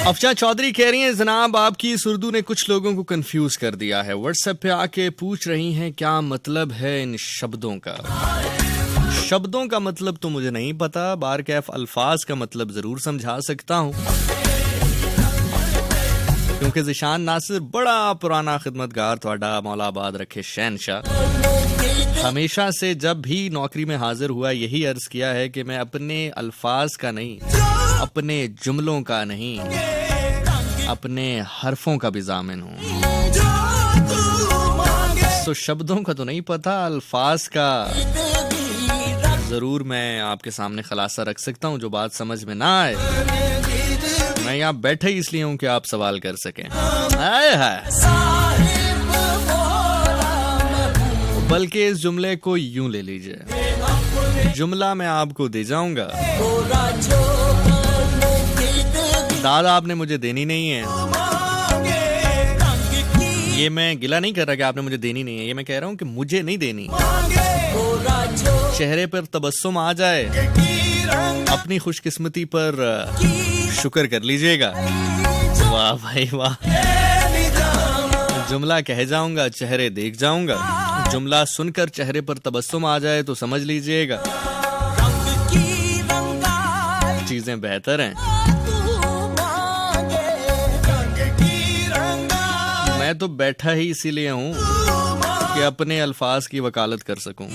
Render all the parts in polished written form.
अफजा चौधरी कह रही हैं जनाब आपकी इस उर्दू ने कुछ लोगों को कंफ्यूज कर दिया है। व्हाट्सएप पे आके पूछ रही हैं क्या मतलब है इन शब्दों का। शब्दों का मतलब तो मुझे नहीं पता, बार कैफ अल्फाज का मतलब जरूर समझा सकता हूं, क्योंकि ज़िशान नासिर बड़ा पुराना खिदमतगार थोड़ा मौलाबाद रखे शहनशाह हमेशा से जब भी नौकरी में हाजिर हुआ यही अर्ज किया है कि मैं अपने अल्फाज का नहीं, अपने जुमलों का नहीं, अपने हरफों का भी जामिन हूं। तो शब्दों का तो नहीं पता, अल्फाज का जरूर मैं आपके सामने खुलासा रख सकता हूं। जो बात समझ में ना आए, मैं यहाँ बैठे इसलिए हूं कि आप सवाल कर सकें। हाय हाय। बल्कि इस जुमले को यूं ले लीजिए, जुमला मैं आपको दे जाऊंगा, दादा आपने मुझे देनी नहीं है। ये मैं गिला नहीं कर रहा कि आपने मुझे देनी नहीं है, ये मैं कह रहा हूं कि मुझे नहीं देनी। चेहरे पर तबस्सुम आ जाए, अपनी खुशकिस्मती पर शुक्र कर लीजिएगा। वाह भाई वाह। जुमला कह जाऊंगा, चेहरे देख जाऊंगा। जुमला सुनकर चेहरे पर तबस्सुम आ जाए तो समझ लीजिएगा चीजें बेहतर हैं। मैं तो बैठा ही इसीलिए हूं कि अपने अल्फाज की वकालत कर सकूं।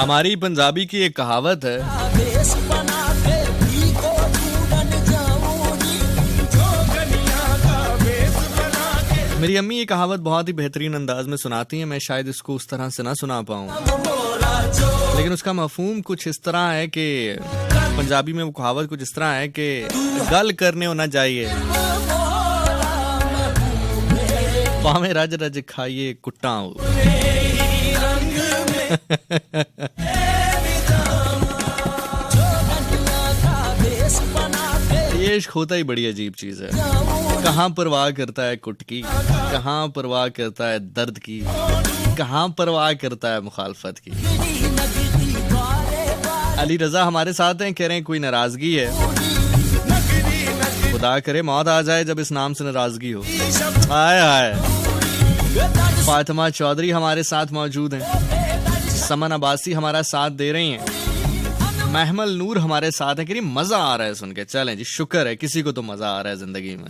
हमारी पंजाबी की एक कहावत है, मेरी अम्मी ये कहावत बहुत ही बेहतरीन अंदाज में सुनाती हैं। मैं शायद इसको उस तरह से ना सुना पाऊं, लेकिन उसका मफहूम कुछ इस तरह है कि पंजाबी में वो कहावत कुछ इस तरह है कि गल करने होना चाहिए, पावे रज रज खाइए कुट्टा हो। ये इश्क होता ही बड़ी अजीब चीज है। कहाँ परवाह करता है कुट की, कहाँ परवाह करता है दर्द की, कहाँ परवाह करता है मुखालफत की। अली रजा हमारे साथ हैं, कह रहे हैं कोई नाराजगी है, खुदा करे मौत आ जाए जब इस नाम से नाराजगी हो। हाय हाय। फातिमा चौधरी हमारे साथ मौजूद हैं, समन अब्बासी हमारा साथ दे रही हैं, महमल नूर हमारे साथ है कि मजा आ रहा है सुन के। चलें जी, शुक्र है किसी को तो मजा आ रहा है जिंदगी में।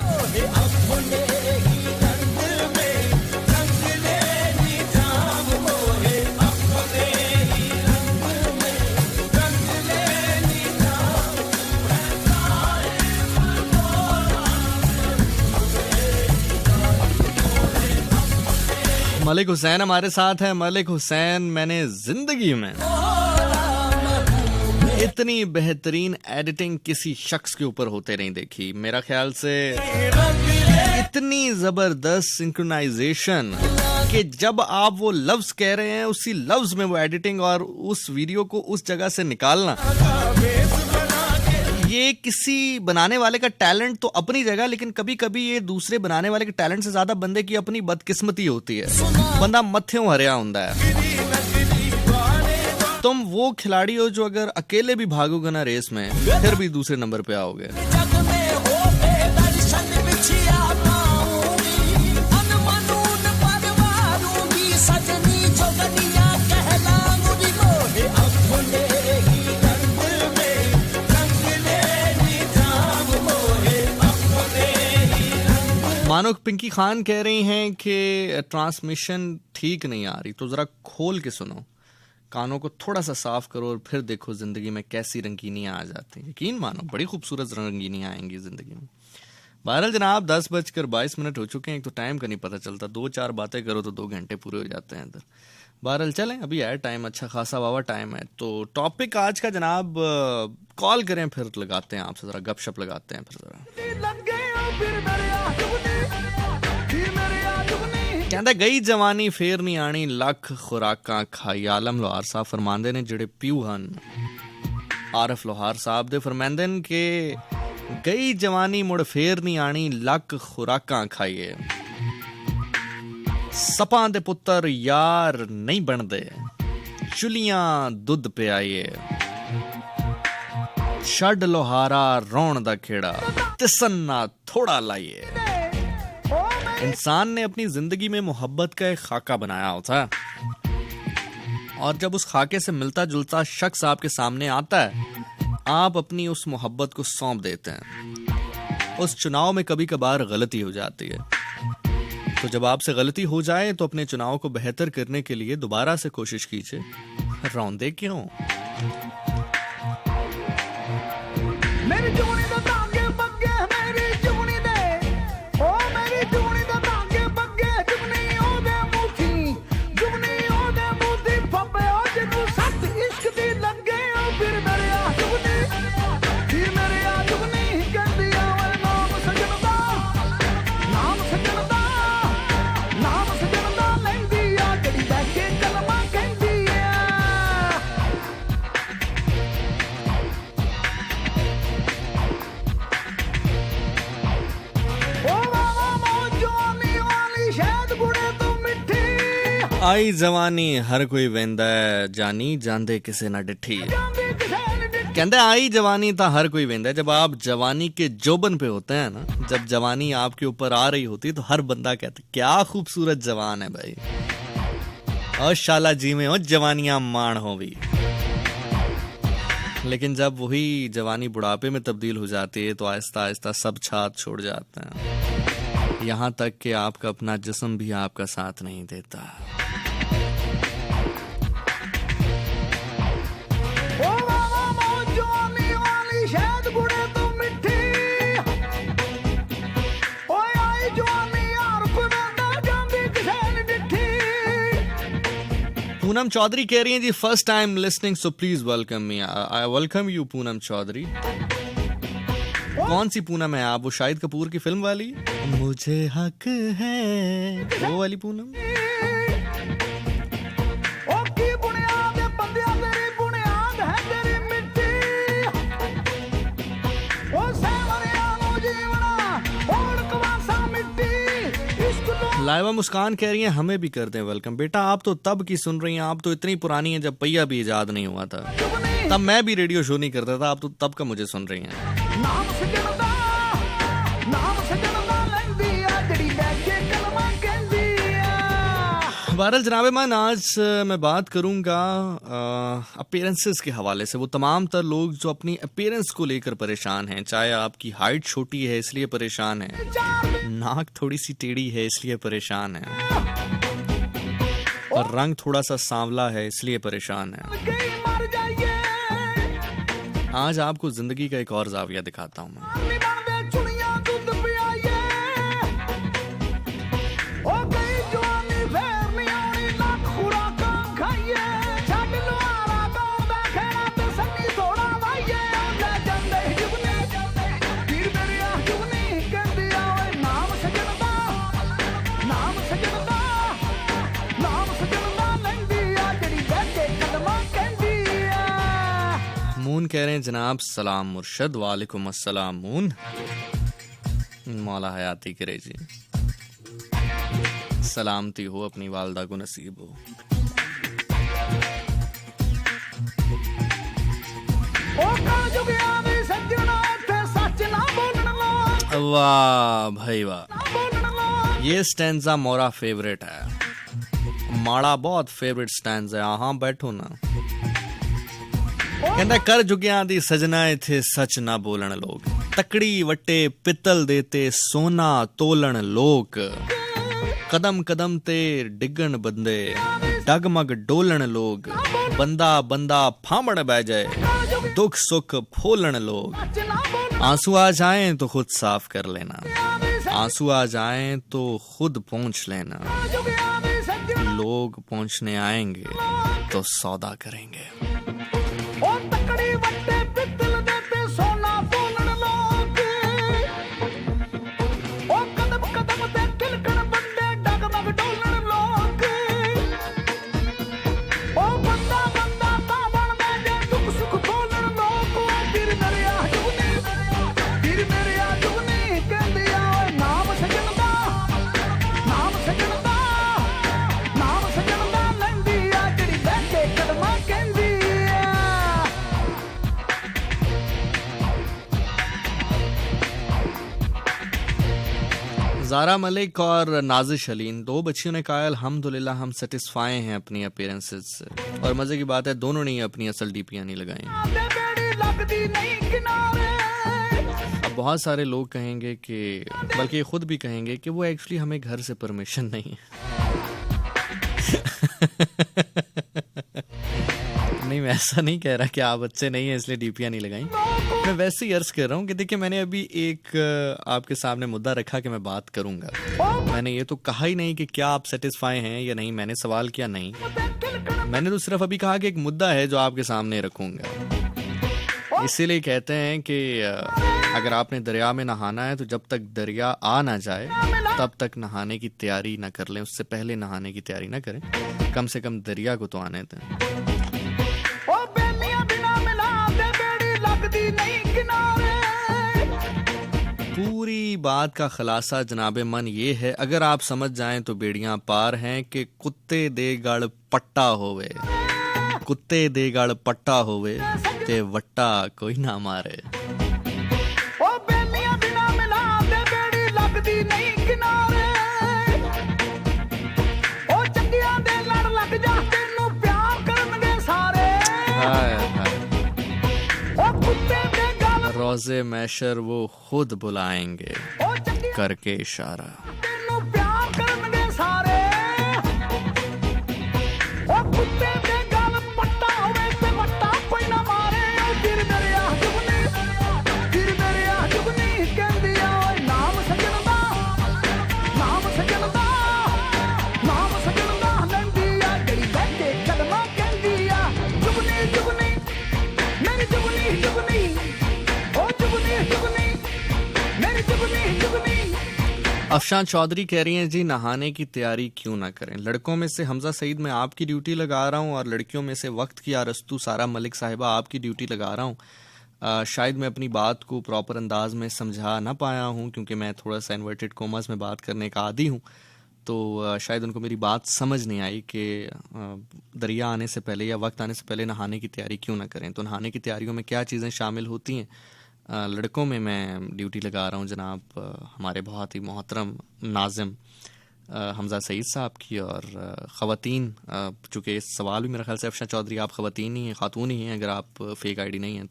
मलिक हुसैन हमारे साथ है। मलिक हुसैन, मैंने जिंदगी में इतनी बेहतरीन एडिटिंग किसी शख्स के ऊपर होते नहीं देखी। मेरा ख्याल से इतनी जबरदस्त सिंक्रोनाइजेशन कि जब आप वो लफ्ज कह रहे हैं उसी लफ्ज में वो एडिटिंग और उस वीडियो को उस जगह से निकालना, ये किसी बनाने वाले का टैलेंट तो अपनी जगह, लेकिन कभी कभी ये दूसरे बनाने वाले के टैलेंट से ज्यादा बंदे की अपनी बदकिस्मती होती है। बंदा मत्थेों हरिया होता है। तुम वो खिलाड़ी हो जो अगर अकेले भी भागोगे ना रेस में, फिर भी दूसरे नंबर पे आओगे। मानो पिंकी खान कह रही हैं कि ट्रांसमिशन ठीक नहीं आ रही, तो जरा खोल के सुनो, कानों को थोड़ा सा साफ करो और फिर देखो जिंदगी में कैसी रंगीनियां आ जाती हैं। यकीन मानो बड़ी खूबसूरत रंगीनियां आएंगी जिंदगी में। बहरहाल जनाब 10:22 हो चुके हैं। एक तो टाइम का नहीं पता चलता, 2-4 बातें करो तो 2 घंटे पूरे हो जाते हैं इधर। बहरहाल चलें, अभी है टाइम, अच्छा खासा वावा टाइम है। तो टॉपिक आज का जनाब कॉल करें, फिर लगाते हैं आपसे, जरा गपशप लगाते हैं फिर जरा। ਕਹਿੰਦਾ ਗਈ ਜਵਾਨੀ ਫੇਰ ਨਹੀਂ ਆਣੀ ਲੱਖ ਖੁਰਾਕਾਂ ਖਾਈ। ਆਲਮ ਲੋਹਾਰ ਸਾਹਿਬ ਫਰਮਾਉਂਦੇ ਨੇ ਜਿਹੜੇ ਪਿਊ ਹਨ ਆਰਫ ਲੋਹਾਰ ਸਾਹਿਬ ਦੇ, ਫਰਮਾਉਂਦੇ ਨੇ ਕਿ ਗਈ ਜਵਾਨੀ ਮੁੜ ਫੇਰ ਨਹੀਂ ਆਣੀ ਲੱਖ ਖੁਰਾਕਾਂ ਖਾਈਏ। ਸਪਾਂ ਦੇ ਪੁੱਤਰ ਯਾਰ ਨਹੀਂ ਬਣਦੇ ਚੁਲੀਆਂ ਦੁੱਧ ਪਿਆਈਏ। ਛੱਡ ਲੋਹਾਰਾ ਰੌਣ ਦਾ ਖੇੜਾ तिसन ना थोड़ा लाइए। इंसान ने अपनी जिंदगी में मोहब्बत का एक खाका बनाया होता है और जब उस खाके से मिलता जुलता शख्स आपके सामने आता है, आप अपनी उस मोहब्बत को सौंप देते हैं। उस चुनाव में कभी कभार गलती हो जाती है, तो जब आपसे गलती हो जाए तो अपने चुनाव को बेहतर करने के लिए दोबारा से कोशिश कीजिए। रौंदे क्यों? आई जवानी हर कोई वेंदा है जानी जांदे किसे ना डिठी। कहते आई जवानी तो हर कोई वेंदा है। जब आप जवानी के जोबन पे होते हैं ना, जब जवानी आपके ऊपर आ रही होती है तो हर बंदा कहता है क्या खूबसूरत जवान है भाई, और शाला जी में हो जवानियां माण हो भी। लेकिन जब वही जवानी बुढ़ापे में तब्दील हो जाती है तो आहिस्ता आहिस्ता सब छात छोड़ जाते हैं, यहाँ तक कि आपका अपना जिस्म भी आपका साथ नहीं देता। पूनम चौधरी कह रही हैं ji first time listening so please welcome me. I welcome you Poonam Chaudhary. कौन सी पूनम है आप? वो शाहिद कपूर की फिल्म वाली मुझे हक है वो वाली पूनम? लाइवा मुस्कान कह रही हैं हमें भी कर दें वेलकम। बेटा आप तो तब की सुन रही हैं, आप तो इतनी पुरानी हैं जब पहिया भी इजाद नहीं हुआ था, तब मैं भी रेडियो शो नहीं करता था, आप तो तब का मुझे सुन रही हैं। बहरहाल जनाब मान आज मैं बात करूंगा अपीयरेंसेस के हवाले से। वो तमाम तर लोग जो अपनी अपीयरेंस को लेकर परेशान हैं, चाहे आपकी हाइट छोटी है इसलिए परेशान है, नाक थोड़ी सी टेढ़ी है इसलिए परेशान है, और रंग थोड़ा सा सांवला है इसलिए परेशान है। आज आपको जिंदगी का एक और जाविया दिखाता हूं मैं। मून कह रहे हैं जनाब सलाम मुर्शद। वालेकुम अस्सलाम मून, मौला हयाती करे जी, सलामती हो अपनी वालदा को नसीब हो। वाह भाई वाह, ये स्टैंजा मोरा फेवरेट है, माड़ा बहुत फेवरेट स्टैंजा है। हाँ बैठो ना। कहता कर जुगियां दी सजनाए थे सच ना बोलन लोग, तकड़ी वट्टे पित्तल देते सोना तोलन लोग, कदम कदम ते डिगन बंदे डगमग डोलन लोग, बंदा बंदा फामड़ बह जाए दुख सुख फोलन लोग। आंसू आ जाएं तो खुद साफ कर लेना, आंसू आ जाएं तो खुद पहुंच लेना, लोग पहुंचने आएंगे तो सौदा करेंगे। ज़ारा मलिक और नाजिश अली, इन 2 बच्चियों ने कहा अल्हम्दुलिल्लाह हम सेटिस्फाई हैं अपनी अपीयरेंसेस से। और मज़े की बात है दोनों ने ही अपनी असल डीपियां नहीं लगाई। अब बहुत सारे लोग कहेंगे कि, बल्कि ये खुद भी कहेंगे कि वो एक्चुअली हमें घर से परमिशन नहीं है। नहीं, मैं ऐसा नहीं कह रहा कि आप अच्छे नहीं हैं इसलिए डीपियां नहीं लगाई। मैं वैसे ही अर्ज कर रहा हूँ कि देखिए मैंने अभी एक आपके सामने मुद्दा रखा कि मैं बात करूंगा। मैंने ये तो कहा ही नहीं कि क्या आप सेटिस्फाई हैं या नहीं, मैंने सवाल किया नहीं। मैंने तो सिर्फ अभी कहा कि एक मुद्दा है जो आपके सामने रखूंगा। इसीलिए कहते हैं कि अगर आपने दरिया में नहाना है तो जब तक दरिया आ ना जाए तब तक नहाने की तैयारी ना कर लें, उससे पहले नहाने की तैयारी ना करें। कम से कम दरिया को तो आने दें। पूरी बात का खुलासा जनाबे मन ये है, अगर आप समझ जाएं तो बेड़ियां पार हैं कि कुत्ते दे गड़ पट्टा होवे, कुत्ते दे गड़ पट्टा होवे ते वट्टा कोई ना मारे। रोज़े मैशर वो खुद बुलाएंगे करके इशारा। अफशान चौधरी कह रही हैं जी नहाने की तैयारी क्यों ना करें। लड़कों में से हमजा सईद मैं आपकी ड्यूटी लगा रहा हूं और लड़कियों में से वक्त की आरस्तू सारा मलिक साहिबा आपकी ड्यूटी लगा रहा हूं। शायद मैं अपनी बात को प्रॉपर अंदाज में समझा ना पाया हूं क्योंकि मैं थोड़ा सा इन्वर्टेड कोमास में बात करने का आदी हूं, तो शायद उनको मेरी बात समझ नहीं आई कि दरिया आने से पहले या वक्त आने से पहले नहाने की तैयारी क्यों ना करें। तो नहाने की तैयारियों में क्या चीज़ें शामिल होती हैं। लड़कों में मैं ड्यूटी लगा रहा हूँ जनाब हमारे बहुत ही मोहतरम नाज़िम हमजा सईद साहब की, और ख़वातीन, चूँकि इस सवाल भी मेरे ख्याल से अफशान चौधरी आप ख़वातीन ही हैं, ख़ातून ही हैं अगर आप फेक आईडी नहीं हैं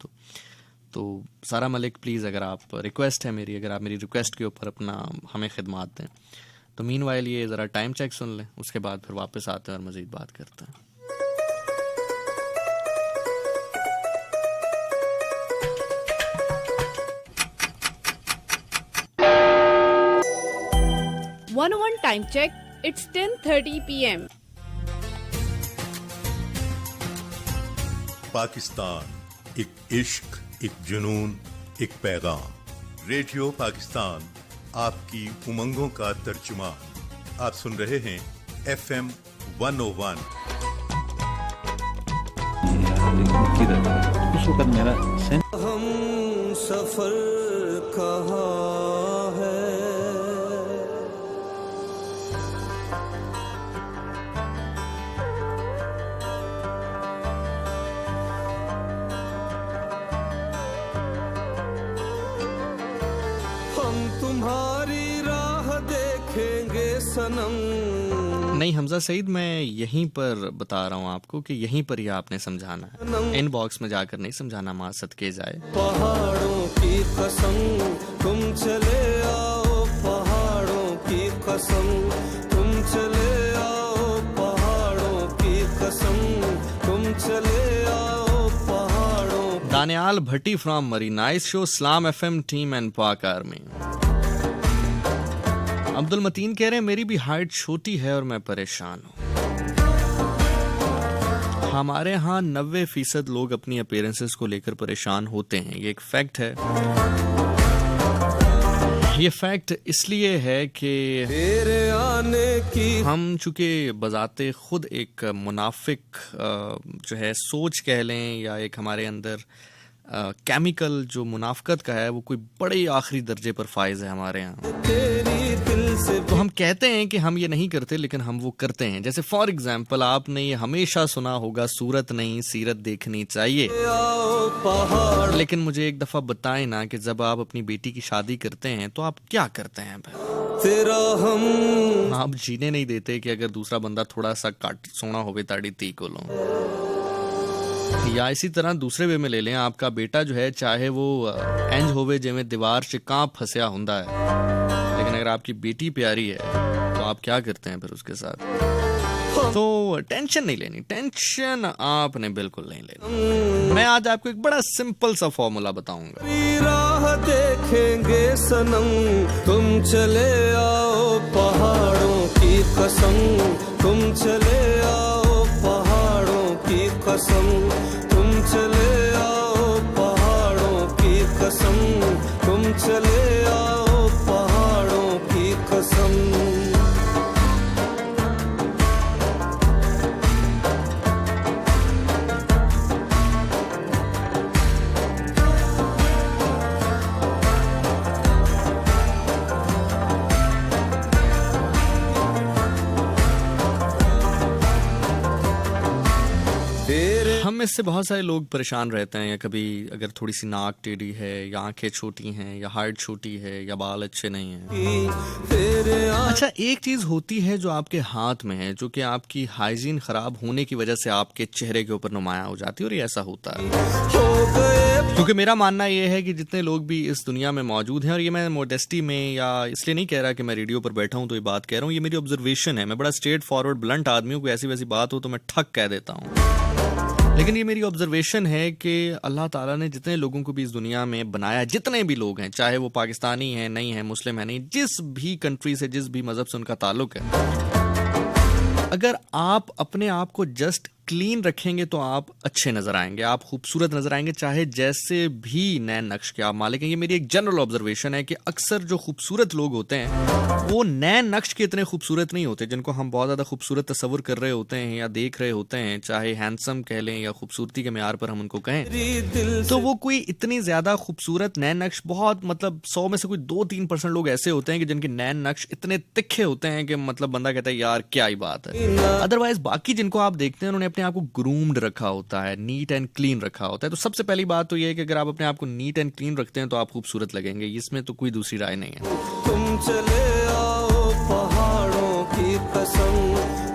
तो सारा मलिक प्लीज़, अगर आप, रिक्वेस्ट है मेरी, अगर आप मेरी रिक्वेस्ट के ऊपर अपना हमें खिदमात दें। तो मीनवाइल ये ज़रा टाइम चेक सुन लें, उसके बाद फिर वापस आते हैं और मज़ीद बात करते हैं। One time check. It's 10:30 p.m. Pakistan, एक इश्क, एक जुनून, एक पैगाम। रेडियो पाकिस्तान आपकी उमंगों का तर्जुमान। आप सुन रहे हैं FM 101। हम सफर कहाँ है, तुम्हारी राह देखेंगे सनम। नहीं हमजा सईद, मैं यहीं पर बता रहा हूँ आपको कि यहीं पर ही आपने समझाना है, इनबॉक्स में जाकर नहीं समझाना, माँ सदके जाए। पहाड़ों की कसम तुम चले आओ, पहाड़ों की कसम तुम चले आओ, पहाड़ों की कसम तुम चले आओ, पहाड़ों। दानियाल भट्टी फ्रॉम मरी, nice show, Islam FM team and पाक आर्मी। अब्दुल मतीन कह रहे हैं मेरी भी हाइट छोटी है और मैं परेशान हूँ। हमारे यहाँ 90% लोग अपनी अपीयरेंसेस को लेकर परेशान होते हैं, ये एक फैक्ट है। ये फैक्ट इसलिए है कि हम चूंकि बजाते खुद एक मुनाफिक जो है सोच कह लें, या एक हमारे अंदर केमिकल जो मुनाफकत का है वो कोई बड़े आखिरी दर्जे पर फाइज है हमारे यहाँ। तो हम कहते हैं कि हम ये नहीं करते लेकिन हम वो करते हैं। जैसे फॉर एग्जाम्पल आपने ये हमेशा सुना होगा सूरत नहीं सीरत देखनी चाहिए, लेकिन मुझे एक दफा बताएं ना कि जब आप अपनी बेटी की शादी करते हैं तो आप क्या करते हैं भाई? तेरा हम आप जीने नहीं देते कि अगर दूसरा बंदा थोड़ा सा काट सोना होवे ताड़ी ती को लो। या इसी तरह दूसरे वे में ले लें, आपका बेटा जो है चाहे वो इंज होवे जिमें दीवार से कांप फंसया हुंदा है, लेकिन अगर आपकी बेटी प्यारी है तो आप क्या करते हैं फिर उसके साथ? तो टेंशन नहीं लेनी, टेंशन आपने बिल्कुल नहीं लेनी। मैं आज आपको एक बड़ा सिंपल सा फॉर्मूला बताऊंगा। राह देखेंगे सनम, तुम चले आओ पहाड़ों की कसम, तुम चले आओ पहाड़ों की कसम, तुम चले आओ पहाड़ों की कसम, तुम चले आओ पहाड़ों की कसम। हम में से बहुत सारे लोग परेशान रहते हैं, या कभी अगर थोड़ी सी नाक टेढ़ी है, या आंखें छोटी हैं, या हाइट छोटी है, या बाल अच्छे नहीं हैं। अच्छा, एक चीज होती है जो आपके हाथ में है, जो कि आपकी हाइजीन खराब होने की वजह से आपके चेहरे के ऊपर नुमाया हो जाती है, और ये ऐसा होता है। क्योंकि मेरा मानना ये है कि जितने लोग भी इस दुनिया में मौजूद हैं, और ये मैं मोडेस्टी में या इसलिए नहीं कह रहा कि मैं रेडियो पर बैठा हूं तो ये बात कह रहा हूं, ये मेरी ऑब्जर्वेशन है। मैं बड़ा स्ट्रेट फॉरवर्ड ब्लंट आदमी हूं, कोई ऐसी वैसी बात हो तो मैं ठक कह देता हूं, लेकिन ये मेरी ऑब्जर्वेशन है कि अल्लाह ताला ने जितने लोगों को भी इस दुनिया में बनाया, जितने भी लोग हैं, चाहे वो पाकिस्तानी हैं, नहीं है, मुस्लिम है, नहीं, जिस भी कंट्री से, जिस भी मजहब से उनका ताल्लुक है, अगर आप अपने आप को जस्ट क्लीन रखेंगे तो आप अच्छे नजर आएंगे, आप खूबसूरत नजर आएंगे, चाहे जैसे भी नए नक्श के आप मालिक हैं। ये मेरी एक जनरल ऑब्जर्वेशन है कि अक्सर जो खूबसूरत लोग होते हैं वो नए नक्श के इतने खूबसूरत नहीं होते, जिनको हम बहुत ज्यादा खूबसूरत तस्वुर कर रहे होते हैं या देख रहे होते हैं, चाहे हैंडसम कह लें या खूबसूरती के म्यार पर हम उनको कहें, तो वो कोई इतनी ज्यादा खूबसूरत नए नक्श, बहुत मतलब 100 में से कोई 2-3% लोग ऐसे होते हैं कि जिनके नए नक्श इतने तिखे होते हैं कि मतलब बंदा कहता है यार क्या ही बात है। अदरवाइज बाकी जिनको आप देखते हैं उन्होंने अपने आप को ग्रूम्ड रखा होता है, नीट एंड क्लीन रखा होता है। तो सबसे पहली बात तो ये है कि अगर आप अपने आप को नीट एंड क्लीन रखते हैं तो आप खूबसूरत लगेंगे, इसमें तो कोई दूसरी राय नहीं है। तुम चले आओ पहाड़ों की कसम,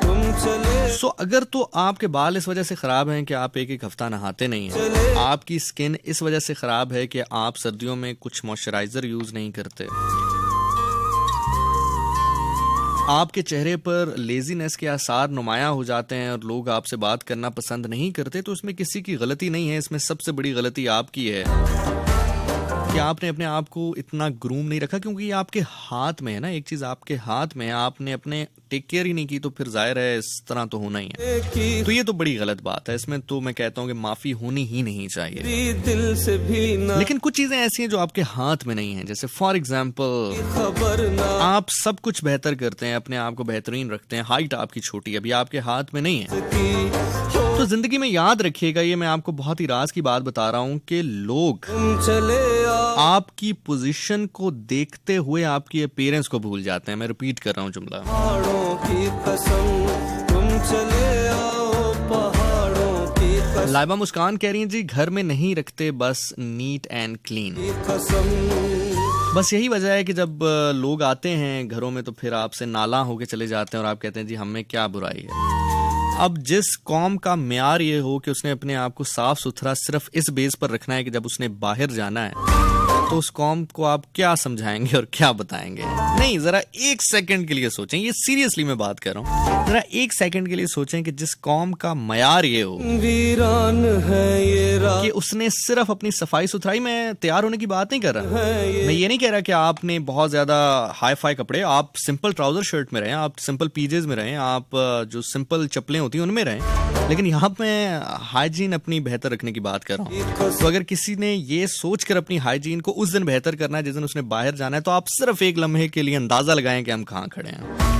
तुम चले। सो अगर तो आपके बाल इस वजह से खराब हैं कि आप एक हफ्ता नहाते नहीं हैं, आपकी स्किन इस वजह से खराब है कि आप सर्दियों में कुछ मॉइस्चराइजर यूज नहीं करते, आपके चेहरे पर लेजीनेस के आसार नुमाया हो जाते हैं और लोग आपसे बात करना पसंद नहीं करते, तो इसमें किसी की गलती नहीं है। इसमें सबसे बड़ी गलती आपकी है कि आपने अपने आप को इतना ग्रूम नहीं रखा, क्योंकि ये आपके हाथ में है ना, एक चीज आपके हाथ में है, आपने अपने टेक केयर ही नहीं की, तो फिर जाहिर है इस तरह तो होना ही है। तो ये तो बड़ी गलत बात है, इसमें तो मैं कहता हूँ कि माफी होनी ही नहीं चाहिए। दिल से भी ना, लेकिन कुछ चीजें ऐसी हैं जो आपके हाथ में नहीं है, जैसे फॉर एग्जाम्पल खबर ना, आप सब कुछ बेहतर करते हैं, अपने आप को बेहतरीन रखते हैं, हाइट आपकी छोटी है, अभी आपके हाथ में नहीं है। तो जिंदगी में याद रखिएगा, ये मैं आपको बहुत ही राज की बात बता रहा हूँ कि लोग चले आपकी पोजीशन को देखते हुए आपकी अपीयरेंस को भूल जाते हैं। मैं रिपीट कर रहा हूँ जुमला, पहाड़ों की कसम, तुम चले आओ पहाड़ों की कसम, लाइबा मुस्कान कह रही हैं जी घर में नहीं रखते, बस नीट एंड क्लीन। कसम। बस यही वजह है कि जब लोग आते हैं घरों में तो फिर आपसे नाला होके चले जाते हैं और आप कहते हैं जी हमें क्या बुराई है। अब जिस कौम का म्यार ये हो कि उसने अपने आप को साफ सुथरा सिर्फ इस बेस पर रखना है कि जब उसने बाहर जाना है, तो उस कौम को आप क्या समझाएंगे और क्या बताएंगे? नहीं, जरा एक सेकंड के लिए सोचें, ये सीरियसली मैं बात कर रहा हूँ, जरा एक सेकंड के लिए सोचें कि जिस कौम का मयार ये हो वीरान है ये रात, कि उसने सिर्फ अपनी सफाई सुथराई में तैयार होने की बात नहीं कर रहा, मैं ये नहीं कह रहा कि आपने बहुत ज्यादा हाई फाई कपड़े, आप सिंपल ट्राउजर शर्ट में रहें, आप सिंपल पीजेज में रहें, आप जो सिंपल चप्पलें होती हैं उनमें रहें, लेकिन यहाँ पे हाइजीन अपनी बेहतर रखने की बात कर रहा हूँ। तो अगर किसी ने ये सोचकर अपनी हाइजीन को उस दिन बेहतर करना है जिस दिन उसने बाहर जाना है, तो आप सिर्फ एक लम्हे के लिए अंदाजा लगाएं कि हम कहाँ खड़े हैं।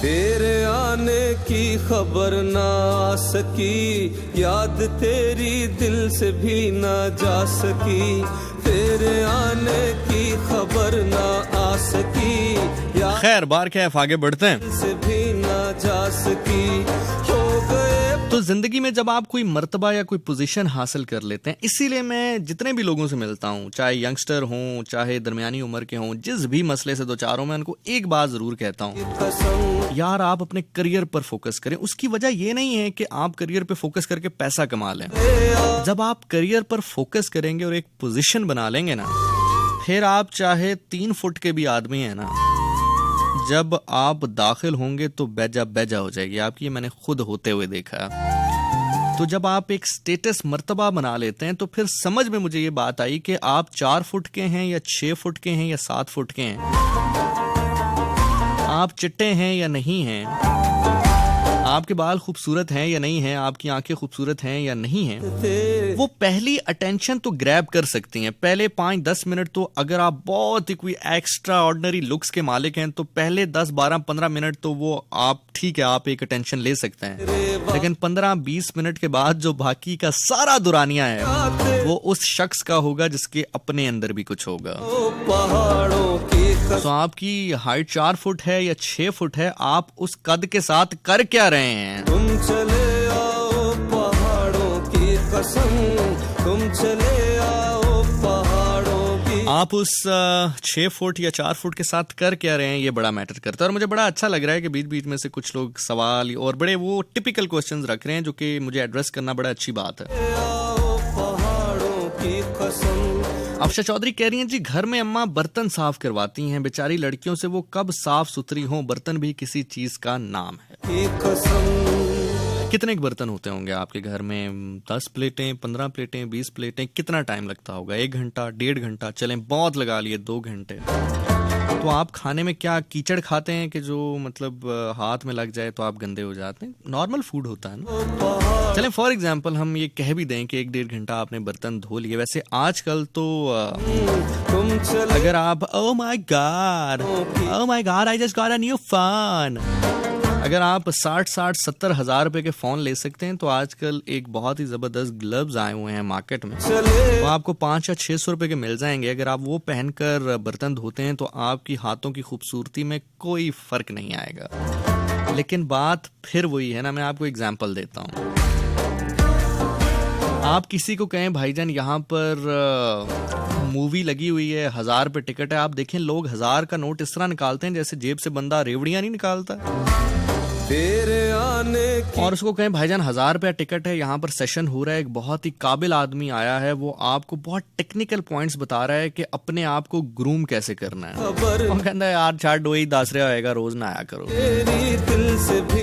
तेरे आने की खबर ना आ सकी, याद तेरी दिल से भी ना जा सकी, तेरे आने की खबर ना आ सकी, खैर बार क्या है, आगे बढ़ते हैं। से भी जा सकी, हो गए। तो जिंदगी में जब आप कोई मर्तबा या कोई पोजीशन हासिल कर लेते हैं, इसीलिए मैं जितने भी लोगों से मिलता हूँ, चाहे यंगस्टर हों चाहे दरमियानी उम्र के हों, जिस भी मसले से दो चारों में उनको एक बात जरूर कहता हूँ, यार आप अपने करियर पर फोकस करें। उसकी वजह ये नहीं है कि आप करियर पे फोकस करके पैसा कमा लें। जब आप करियर पर फोकस करेंगे और एक पोजीशन बना लेंगे ना, फिर आप चाहे 3 फुट के भी आदमी हैं ना, जब आप दाखिल होंगे तो बेजा हो जाएगी आपकी। ये मैंने खुद होते हुए देखा। तो जब आप एक स्टेटस मर्तबा बना लेते हैं तो फिर समझ में मुझे ये बात आई कि आप 4 फुट के हैं या 6 फुट के हैं या 7 फुट के हैं, आप चिट्टे हैं या नहीं हैं, आपके बाल खूबसूरत हैं या नहीं हैं, आपकी आंखें खूबसूरत हैं या नहीं हैं, वो पहली अटेंशन तो ग्रैब कर सकती हैं। पहले 5-10 मिनट तो अगर आप बहुत ही कोई एक्स्ट्रा ऑर्डिनरी लुक्स के मालिक हैं तो पहले 10-12-15 मिनट तो वो आप ठीक है, आप एक अटेंशन ले सकते हैं। लेकिन 15-20 मिनट के बाद जो बाकी का सारा दुरानिया है वो उस शख्स का होगा जिसके अपने अंदर भी कुछ होगा। तो आपकी हाइट 4 फुट है या 6 फुट है, आप उस कद के साथ कर क्या रहे हैं? तुम चले आओ पहाड़ों की कसम, तुम चले आओ पहाड़ों की। आप उस 6 फुट या 4 फुट के साथ कर क्या रहे हैं, ये बड़ा मैटर करता है। और मुझे बड़ा अच्छा लग रहा है कि बीच बीच में से कुछ लोग सवाल और बड़े वो टिपिकल क्वेश्चंस रख रहे हैं, जो कि मुझे एड्रेस करना बड़ा अच्छी बात है। अफशा चौधरी कह रही हैं जी, घर में अम्मा बर्तन साफ करवाती हैं, बेचारी लड़कियों से वो कब साफ सुथरी हों, बर्तन भी किसी चीज का नाम है। कितने बर्तन होते होंगे आपके घर में? 10 प्लेटें, 15 प्लेटें, 20 प्लेटें? कितना टाइम लगता होगा? 1 घंटा, 1.5 घंटा, चलें बहुत लगा लिए 2 घंटे। तो आप खाने में क्या कीचड़ खाते हैं कि जो मतलब हाथ में लग जाए तो आप गंदे हो जाते हैं? नॉर्मल फूड होता है ना। चलें फॉर एग्जांपल हम ये कह भी दें कि 1-1.5 घंटा आपने बर्तन धो लिए। वैसे आजकल तो अगर आप oh my God I just got a new phone, अगर आप 60-70 हज़ार रुपए के फोन ले सकते हैं तो आजकल एक बहुत ही जबरदस्त ग्लव्स आए हुए हैं मार्केट में, तो आपको 500 या 600 रुपए के मिल जाएंगे। अगर आप वो पहनकर बर्तन धोते हैं तो आपकी हाथों की खूबसूरती में कोई फर्क नहीं आएगा। लेकिन बात फिर वही है ना, मैं आपको एग्जांपल देता हूँ। आप किसी को कहें भाईजान यहाँ पर मूवी लगी हुई है, 1000 रुपए टिकट है, आप देखें लोग 1000 का नोट इस तरह निकालते हैं जैसे जेब से बंदा रेवड़ियां नहीं निकालता। और उसको कहें भाईजान 1000 रुपया टिकट है, यहाँ पर सेशन हो रहा है, एक बहुत ही काबिल आदमी आया है, वो आपको बहुत टेक्निकल पॉइंट्स बता रहा है कि अपने आप को ग्रूम कैसे करना है। वो कहता है यार छाड़ दो ही 10 रुपया आएगा, रोज ना आया करो।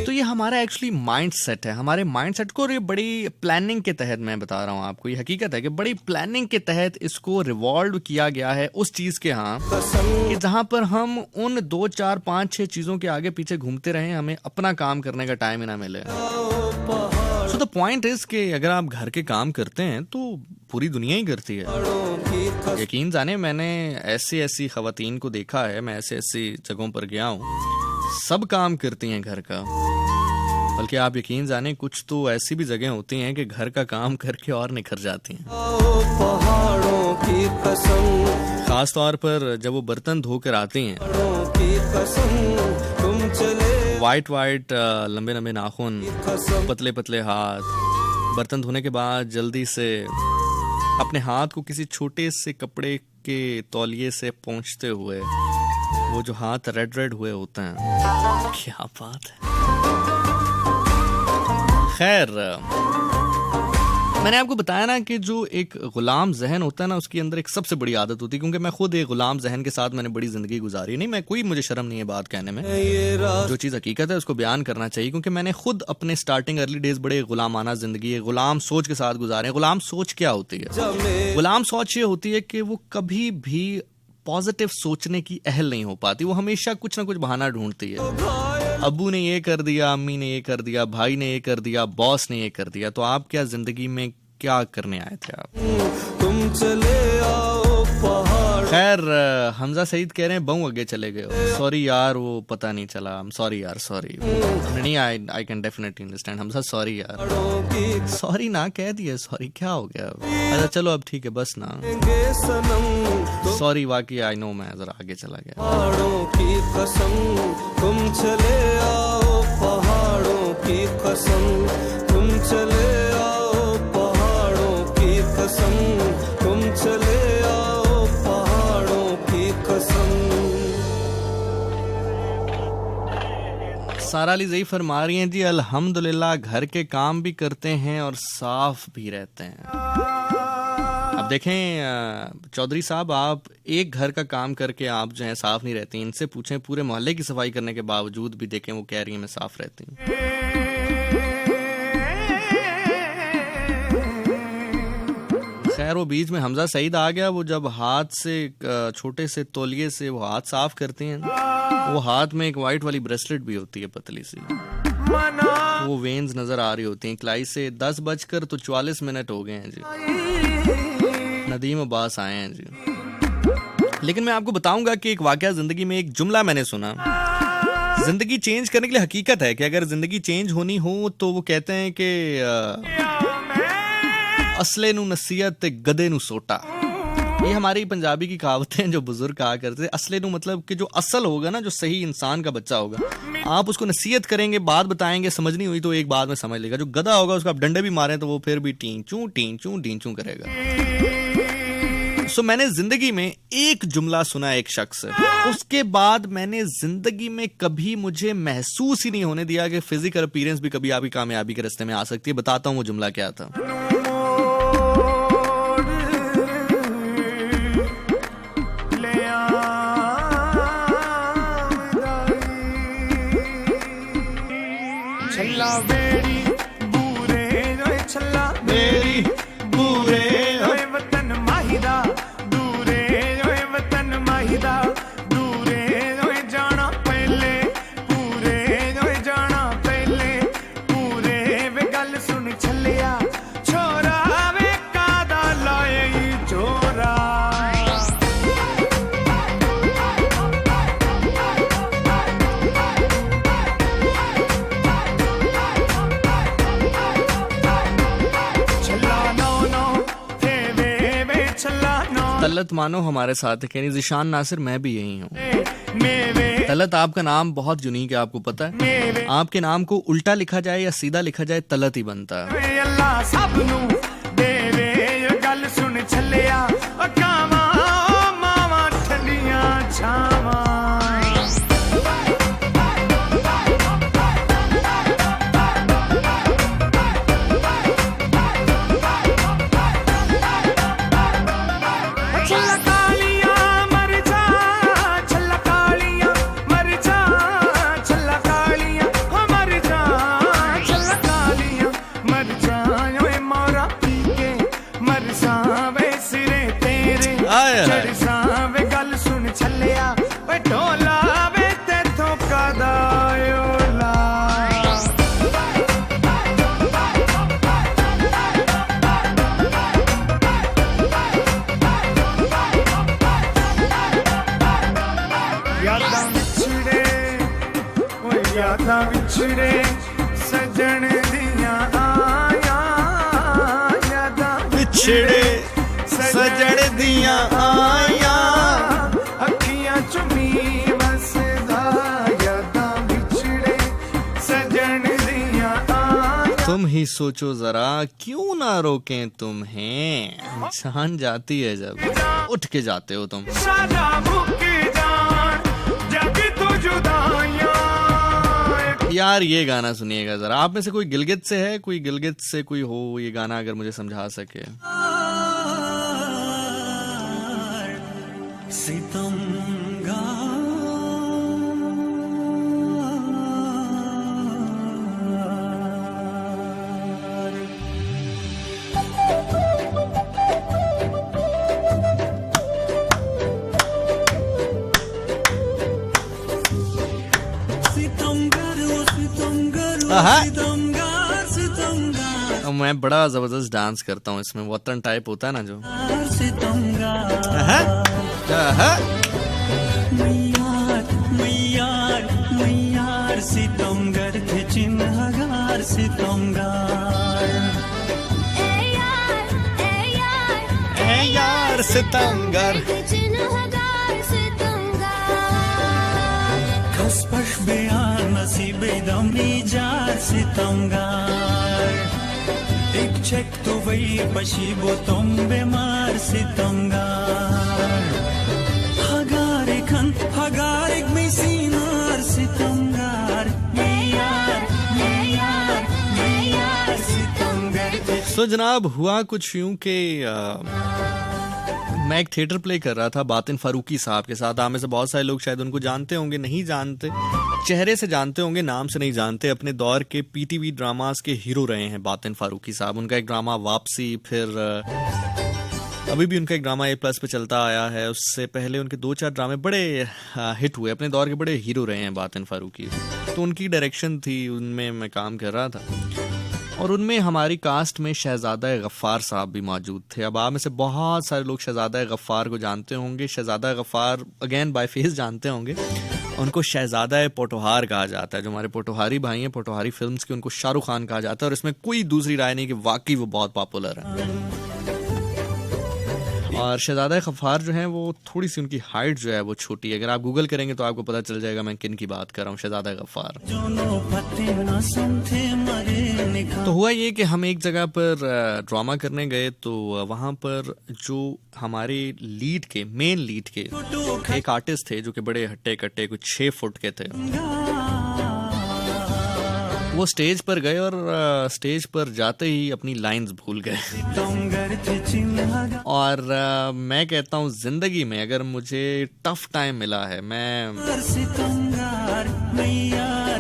तो ये हमारा एक्चुअली माइंड सेट है। हमारे माइंड सेट को बड़ी प्लानिंग के तहत, मैं बता रहा हूँ आपको, ये हकीकत है कि बड़ी प्लानिंग के तहत इसको रिवॉल्व किया गया है उस चीज के यहाँ कि जहाँ पर हम उन 2, 4, 5, 6 चीजों के आगे पीछे घूमते रहे, हमें अपना काम करने का टाइम ही ना मिले। सो द पॉइंट इज कि अगर आप घर के काम करते हैं तो पूरी दुनिया ही करती है। यकीन जाने मैंने ऐसी खवातीन को देखा है, मैं ऐसी जगहों पर गया हूँ, सब काम करती हैं घर का। बल्कि आप यकीन जाने कुछ तो ऐसी भी जगह होती हैं कि घर का काम करके और निखर जाती हैं। खास तौर पर जब वो बर्तन धोकर आती हैं, वाइट लंबे नाखून, पतले हाथ, बर्तन धोने के बाद जल्दी से अपने हाथ को किसी छोटे से कपड़े के तौलिए से पोंछते हुए, वो जो हाथ रेड हुए होते हैं, क्या बात है। खैर, मैंने आपको बताया ना कि जो एक गुलाम जहन होता है ना, उसके अंदर एक सबसे बड़ी आदत होती है, क्योंकि मैं खुद एक गुलाम जहन के साथ मैंने बड़ी जिंदगी गुजारी। नहीं, मैं कोई, मुझे शर्म नहीं है बात कहने में, जो चीज़ हकीकत है उसको बयान करना चाहिए, क्योंकि मैंने खुद अपने स्टार्टिंग अर्ली डेज बड़े गुलामाना जिंदगी है, गुलाम सोच के साथ गुजारे। गुलाम सोच क्या होती है? गुलाम सोच ये होती है कि वो कभी भी पॉजिटिव सोचने की अहल नहीं हो पाती, वो हमेशा कुछ ना कुछ बहाना ढूंढती है। अब्बू ने ये कर दिया, अम्मी ने ये कर दिया, भाई ने ये कर दिया, बॉस ने ये कर दिया। तो आप क्या जिंदगी में क्या करने आए थे? आप तुम चले आओ पहाड़ खैर हमजा सईद कह रहे हैं बहु आगे चले गए हो। सॉरी यार, वो पता नहीं चला। सॉरी यार, सॉरी नहीं। I can definitely understand Hamza. Sorry यार, सॉरी ना कह दिए। सॉरी क्या हो गया? अच्छा चलो अब ठीक है, बस ना। सॉरी वाकई आई नो, मैं जरा आगे चला गया। पहाड़ों की कसम तुम चले आओ, पहाड़ों की कसम तुम चले आओ, पहाड़ों की कसम तुम चले आओ, पहाड़ों की कसम। सारा अली ज़ई फरमा रही हैं जी, अल्हम्दुलिल्लाह घर के काम भी करते हैं और साफ भी रहते हैं। अब देखें चौधरी साहब, आप एक घर का काम करके आप जो है साफ नहीं रहती। इनसे पूछें पूरे मोहल्ले की सफाई करने के बावजूद भी देखें वो कह रही हैं मैं साफ रहती हूँ। खैर वो बीच में हमजा सईद आ गया। वो जब हाथ से छोटे से तौलिए से वो हाथ साफ करते हैं, वो हाथ में एक वाइट वाली ब्रेसलेट भी होती है पतली सी, वो वेन्स नजर आ रही होती हैं कलाई से। 10:44 हो गए हैं जी। नदीम अब्बास आए हैं जी। लेकिन मैं आपको बताऊंगा कि एक वाकया जिंदगी में, एक जुमला मैंने सुना, जिंदगी चेंज करने के लिए हकीकत है कि अगर जिंदगी चेंज होनी हो तो वो कहते हैं कि असले नू नसीहत ते गधे नू सोटा। ये हमारी पंजाबी की कहावतें जो बुजुर्ग कहा करते थे। असले नू मतलब कि जो असल होगा ना, जो सही इंसान का बच्चा होगा, आप उसको नसीहत करेंगे, बात बताएंगे, समझ नहीं हुई तो एक बात में समझ लेगा। जो गधा होगा उसको आप डंडे भी मारें तो वो फिर भी टीं चूं करेगा। सो मैंने जिंदगी में एक जुमला सुना एक शख्स से, उसके बाद मैंने जिंदगी में कभी मुझे महसूस ही नहीं होने दिया कि फिजिकल अपीयरेंस भी कभी आपकी कामयाबी के रास्ते में आ सकती है। बताता हूँ वो जुमला क्या था। तलत मानो हमारे साथ है, यानी ज़िशान नासिर, मैं भी यही हूँ। तलत आपका नाम बहुत यूनिक है, आपको पता है? आपके नाम को उल्टा लिखा जाए या सीधा लिखा जाए तलत ही बनता है। विछड़े सजण दिया आया, अखियां चुमी वसदा यादां विछड़े सजण दिया आया। तुम ही सोचो जरा क्यों ना रोकें तुम्हें, जान जाती है जब उठ के जाते हो तुम। यार ये गाना सुनिएगा जरा, आप में से कोई गिलगित से है, कोई गिलगित से कोई हो ये गाना अगर मुझे समझा सके। मैं बड़ा जबरदस्त डांस करता हूँ इसमें, वतन टाइप होता है ना जो। मैयार सितमगर थे चिन्हगार सितमगार ए यार सितमगर खसपश बेयार नसीबे दमी जार सितमगार एक चेक तो वही पशीबो तुम बेमार सितमगार हगार एक मिसीनार सितमगार मैयार सितमगर। तो जनाब हुआ कुछ यूं कि मैं एक थिएटर प्ले कर रहा था बातिन फारूकी साहब के साथ। आप में से बहुत सारे लोग शायद उनको जानते होंगे, नहीं जानते, चेहरे से जानते होंगे, नाम से नहीं जानते। अपने दौर के पीटीवी ड्रामास के हीरो रहे हैं बातिन फारूकी साहब। उनका एक ड्रामा वापसी, फिर अभी भी उनका एक ड्रामा A+ पे चलता आया है। उससे पहले उनके 2-4 ड्रामे बड़े हिट हुए। अपने दौर के बड़े हीरो रहे हैं बातिन फारूकी। तो उनकी डायरेक्शन थी, उनमें मैं काम कर रहा था और उनमें हमारी कास्ट में शहजादा गफ्फार साहब भी मौजूद थे। अब आप में से बहुत सारे लोग शहजादा गफ्फार को जानते होंगे। शहजादा गफ्फार अगेन बाय फेस जानते होंगे। उनको शहजादा पोटोहार कहा जाता है। जो हमारे पोटोहारी भाई हैं, पोटोहारी फिल्म्स के, उनको शाहरुख खान कहा जाता है और इसमें कोई दूसरी राय नहीं कि वाकई वो बहुत पॉपुलर है। और शहजादा गफ्फार जो हैं वो थोड़ी सी उनकी हाइट जो है वो छोटी है। अगर आप गूगल करेंगे तो आपको पता चल जाएगा मैं किन की बात कर रहा हूँ, शहजादा गफ्फार। तो हुआ ये कि हम एक जगह पर ड्रामा करने गए तो वहाँ पर जो हमारे लीड के, मेन लीड के एक आर्टिस्ट थे जो कि बड़े हट्टे कट्टे, कुछ 6 फुट के थे। वो स्टेज पर गए और स्टेज पर जाते ही अपनी लाइंस भूल गए। और मैं कहता हूँ जिंदगी में अगर मुझे टफ टाइम मिला है,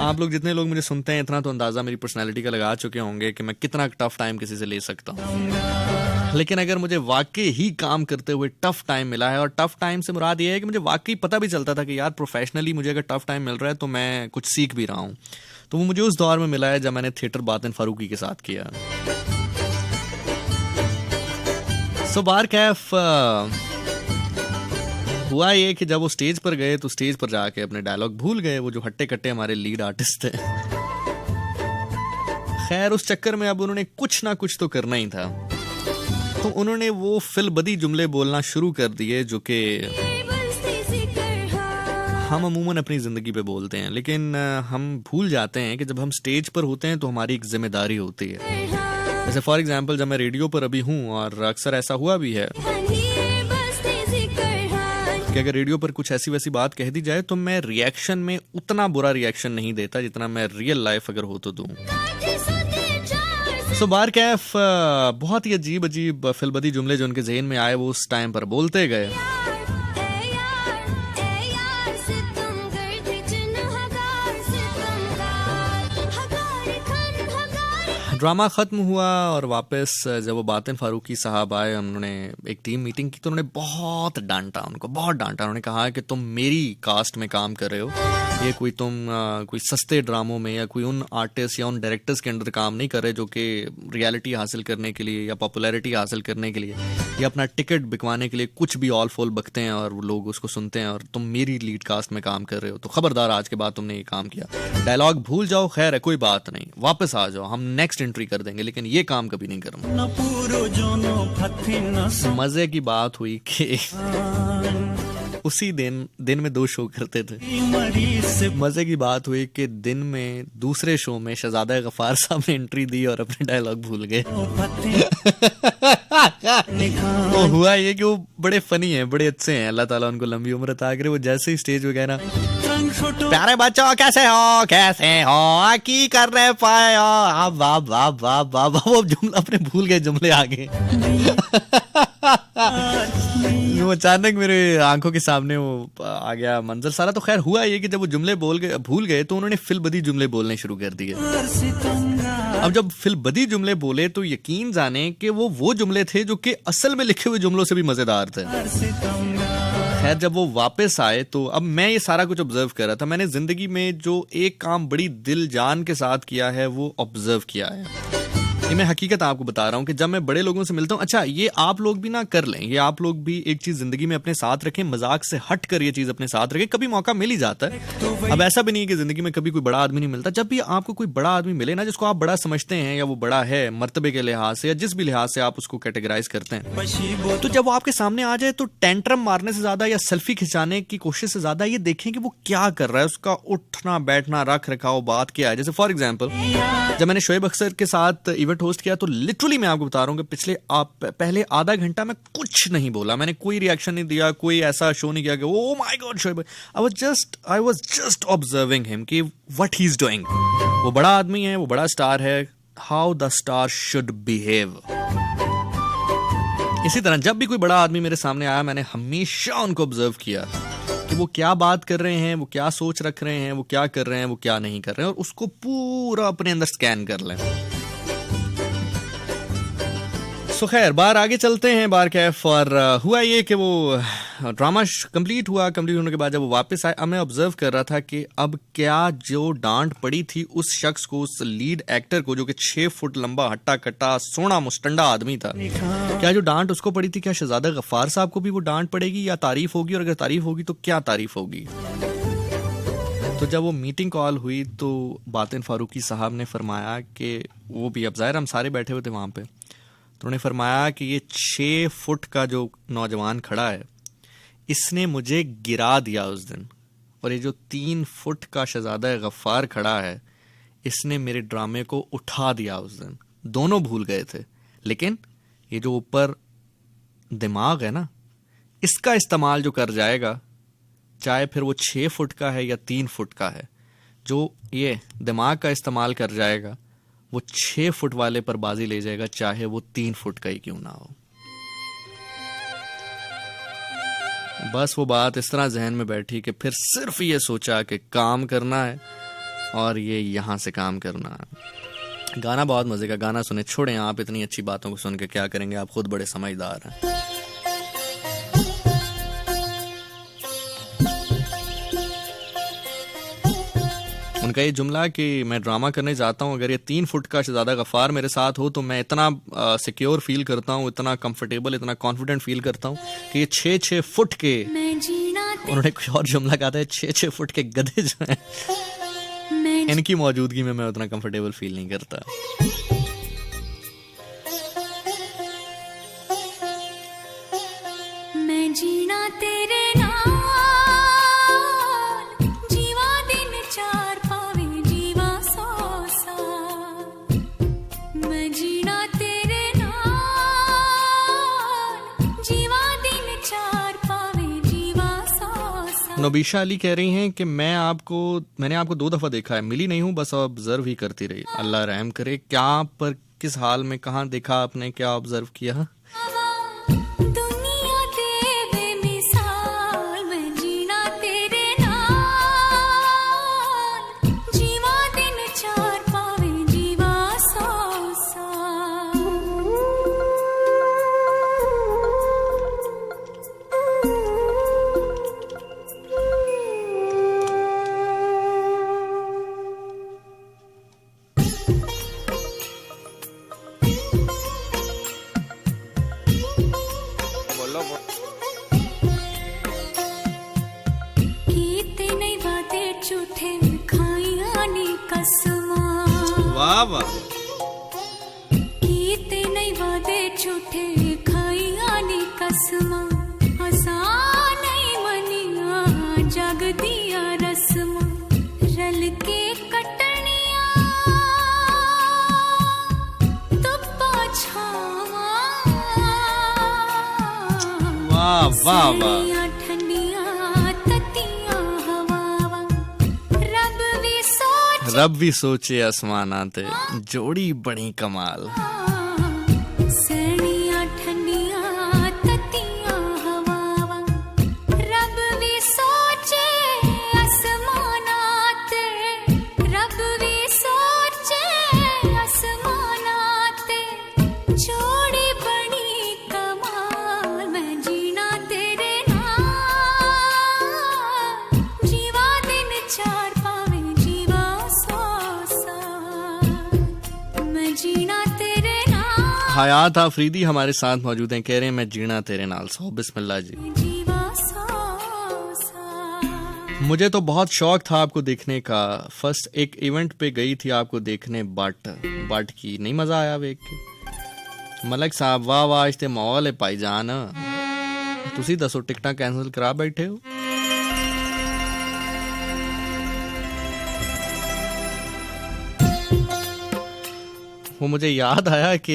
आप लोग जितने लोग मुझे सुनते हैं इतना तो अंदाजा मेरी पर्सनैलिटी का लगा चुके होंगे कि मैं कितना टफ टाइम किसी से ले सकता हूँ। लेकिन अगर मुझे वाकई ही काम करते हुए टफ टाइम मिला है, और टफ टाइम से मुराद ये है कि मुझे वाकई पता भी चलता था कि यार प्रोफेशनली मुझे अगर टफ टाइम मिल रहा है तो मैं कुछ सीख भी रहा हूँ, तो वो मुझे उस दौर में मिला है जब मैंने थिएटर बातिन फारूकी के साथ किया। सो बार कैफ हुआ ये कि जब वो स्टेज पर गए तो स्टेज पर जाके अपने डायलॉग भूल गए, वो जो हट्टे कट्टे हमारे लीड आर्टिस्ट थे। खैर उस चक्कर में अब उन्होंने कुछ ना कुछ तो करना ही था, तो उन्होंने वो फिलबदी जुमले बोलना शुरू कर दिए जो कि हम अमूमन अपनी ज़िंदगी पे बोलते हैं, लेकिन हम भूल जाते हैं कि जब हम स्टेज पर होते हैं तो हमारी एक जिम्मेदारी होती है। जैसे फॉर एग्जांपल जब मैं रेडियो पर अभी हूँ, और अक्सर ऐसा हुआ भी है कि अगर रेडियो पर कुछ ऐसी वैसी बात कह दी जाए तो मैं रिएक्शन में उतना बुरा रिएक्शन नहीं देता जितना मैं रियल लाइफ अगर हो तो दूँ। सो बार कैफ बहुत ही अजीब अजीब फिलबदी जुमले जो उनके जहन में आए वो उस टाइम पर बोलते गए। ड्रामा ख़त्म हुआ और वापस जब वो बातिन फारूकी साहब आए, उन्होंने एक टीम मीटिंग की तो उन्होंने बहुत डांटा, उनको बहुत डांटा। उन्होंने कहा कि तुम मेरी कास्ट में काम कर रहे हो, ये कोई तुम कोई सस्ते ड्रामों में या कोई उन आर्टिस्ट या उन डायरेक्टर्स के अंडर काम नहीं कर रहे जो कि रियलिटी हासिल करने के लिए या पॉपुलैरिटी हासिल करने के लिए या अपना टिकट बिकवाने के लिए कुछ भी ऑल फोल बकते हैं और लोग उसको सुनते हैं, और तुम मेरी लीड कास्ट में काम कर रहे हो, तो खबरदार आज के बाद तुमने ये काम किया। डायलॉग भूल जाओ, खैर है कोई बात नहीं, वापस आ जाओ, हम नेक्स्ट एंट्री कर देंगे, लेकिन ये काम कभी नहीं करना। मजे की बात हुई कि उसी दिन में 2 शो करते थे। मजे की बात हुई कि दिन में दूसरे शो में शहजादा गफ्फार साहब ने एंट्री दी और अपने डायलॉग भूल गए। तो हुआ ये कि वो बड़े फनी हैं, बड़े अच्छे हैं, अल्लाह ताला उनको लंबी उम्र अता करे। वो जैसे ही स्टेज पे गए ना, प्यारे बच्चों कैसे हो की कर रहे पाए हो आप, वाह वो जुमला अपने भूल गए, जुमले आगे। वो अचानक मेरे आंखों के सामने वो आ गया मंजर सारा। तो खैर हुआ ये कि जब वो जुमले भूल गए तो उन्होंने फिलबदी जुमले बोलने शुरू कर दिए। अब जब फिलबदी जुमले बोले तो यकीन जाने कि वो जुमले थे जो कि असल में लिखे हुए जुमलों से भी मजेदार थे। खैर जब वो वापस आए तो अब मैं ये सारा कुछ ऑब्जर्व कर रहा था। मैंने जिंदगी में जो एक काम बड़ी दिल जान के साथ किया है वो ऑब्जर्व किया है। ये मैं हकीकत आपको बता रहा हूँ कि जब मैं बड़े लोगों से मिलता हूँ, अच्छा ये आप लोग भी ना कर लें, ये आप लोग भी एक चीज जिंदगी में अपने साथ रखें, मजाक से हट कर ये चीज अपने साथ रखें, कभी मौका मिल ही जाता है। अब ऐसा भी नहीं है कि जिंदगी में कभी कोई बड़ा आदमी नहीं मिलता, जब भी आपको कोई बड़ा आदमी मिले ना, जिसको आप बड़ा समझते हैं या वो बड़ा है मर्तबे के लिहाज से या जिस भी लिहाज से आप उसको कैटेगराइज करते हैं, तो जब वो आपके सामने आ जाए तो टेंट्रम मारने से ज्यादा या सेल्फी खिंचाने की कोशिश से ज्यादा ये देखें कि वो क्या कर रहा है, उसका उठना बैठना रख रखाव बात क्या है। जैसे फॉर एग्जाम्पल जब मैंने शोएब अख्तर के साथ इवेंट होस्ट किया तो लिटरली मैं आपको बता रहा हूँ कि पहले आधा घंटा मैं कुछ नहीं बोला, मैंने कोई रिएक्शन नहीं दिया, कोई ऐसा शो नहीं किया कि oh my God Shoaib, I was just observing him कि व्हाट ही इज डूइंग। वो बड़ा आदमी है, वो बड़ा स्टार है, how the star should behave. इसी तरह जब भी कोई बड़ा आदमी मेरे सामने आया, मैंने हमेशा उनको ऑब्जर्व किया कि वो क्या बात कर रहे हैं, वो क्या सोच रख रहे हैं, वो क्या कर रहे हैं, वो क्या नहीं कर रहे हैं, और उसको पूरा अपने अंदर स्कैन कर लें। सो खैर बाहर आगे चलते हैं। बार कैफ और हुआ ये कि वो ड्रामा कंप्लीट हुआ, कंप्लीट होने के बाद जब वो वापस आए, अब मैं ऑब्जर्व कर रहा था कि अब क्या जो डांट पड़ी थी उस शख्स को, उस लीड एक्टर को जो कि 6 फुट लंबा हट्टा कट्टा सोना मुस्टंडा आदमी था, क्या जो डांट उसको पड़ी थी, क्या शहजादा गफ्फार साहब को भी वो डांट पड़ेगी या तारीफ होगी, और अगर तारीफ होगी तो क्या तारीफ होगी। तो जब वो मीटिंग कॉल हुई तो बातिन फारूकी साहब ने फरमाया कि वो भी, अब ज़ाहिर हम सारे बैठे हुए थे वहाँ पे, तो उन्होंने फरमाया कि ये 6 फुट का जो नौजवान खड़ा है इसने मुझे गिरा दिया उस दिन, और ये जो 3 फुट का शहजादा गफ्फार खड़ा है इसने मेरे ड्रामे को उठा दिया उस दिन। दोनों भूल गए थे, लेकिन ये जो ऊपर दिमाग है ना, इसका इस्तेमाल जो कर जाएगा, चाहे फिर वो 6 फुट का है या 3 फुट का है, जो ये दिमाग का इस्तेमाल कर जाएगा वो 6 फुट वाले पर बाजी ले जाएगा, चाहे वो 3 फुट का ही क्यों ना हो। बस वो बात इस तरह जहन में बैठी कि फिर सिर्फ ये सोचा कि काम करना है और ये यहाँ से काम करना है। गाना बहुत मजे का, गाना सुने, छोड़ें आप इतनी अच्छी बातों को सुन के क्या करेंगे, आप खुद बड़े समझदार हैं। उनका ये जुमला कि मैं ड्रामा करने जाता हूँ, अगर ये 3 फुट का शहजादा गफ्फार मेरे साथ हो तो मैं इतना सिक्योर फील करता हूँ, इतना कंफर्टेबल, इतना कॉन्फिडेंट फील करता हूँ कि ये 6-6 फुट के, उन्होंने कुछ और जुमला कहा था, 6-6 फुट के गधे जो हैं इनकी मौजूदगी में मैं उतना कंफर्टेबल फील नहीं करता। मैं जीना तेरे नबीशा अली कह रही हैं कि मैंने आपको 2 दफा देखा है, मिली नहीं हूँ, बस ऑब्जर्व ही करती रही। अल्लाह रहम करे। क्या पर किस हाल में, कहाँ देखा आपने, क्या ऑब्जर्व किया? रब भी सोचे आसमाना ते, जोड़ी बड़ी कमाल। जीना तेरे हयात आफरीदी हमारे साथ मौजूद हैं, कह रहे हैं मैं जीना तेरे नाल सो। बिस्मिल्लाह जी। जीवा सौ साल। मुझे तो बहुत शौक था आपको देखने का। फर्स्ट एक इवेंट पे गई थी आपको देखने, बट की नहीं मजा आया वेख के। मलक साहब वाह वाह, आज ते माहौल है भाईजान। तुसी दसो टिकटां कैंसिल करा बैठे हो? वो मुझे याद आया कि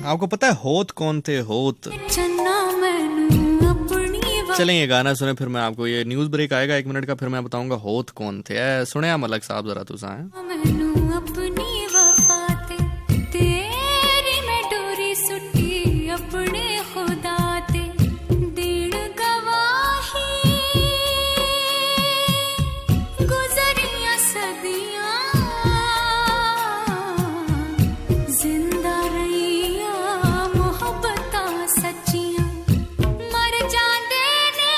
आपको पता है होत कौन थे? होत। चन्ना मैनू अपनी चलें ये गाना सुने, फिर मैं आपको, ये न्यूज ब्रेक आएगा 1 मिनट का, फिर मैं बताऊंगा होत कौन थे। सुने मलक साहब जरा तुसा है। मैनू अपनी वफा ते तेरी मैं डोरी सुटी अपने खुदा ते देण गवाही गुजरियां सदियां जिंदा रहियां मोहब्बतां सच्चियां मर जांदे ने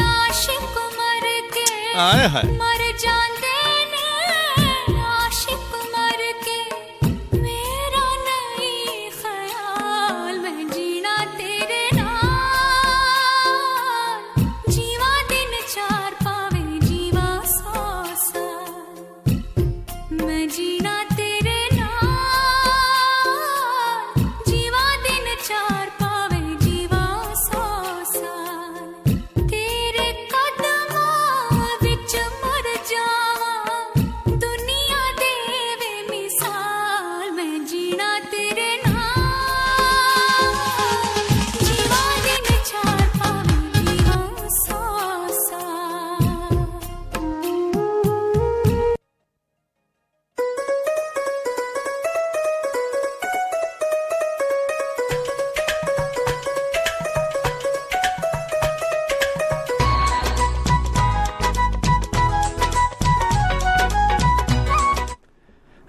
आशिक मर के आए हाय। मर जांदे ने आशिक मर के मेरा नहीं ख्याल मैं जीना तेरे नाल जीवा दिन 4 पावे जीवा 100 साल मैं जीना तेरे नाल जीवा दिन 4 पावे जीवा 100 साल तेरे कदमां विच मर जावां दुनिया देवे मिसाल मैं जीना तेरे नाल जीवा दिन 4 पावे जीवा 100 साल।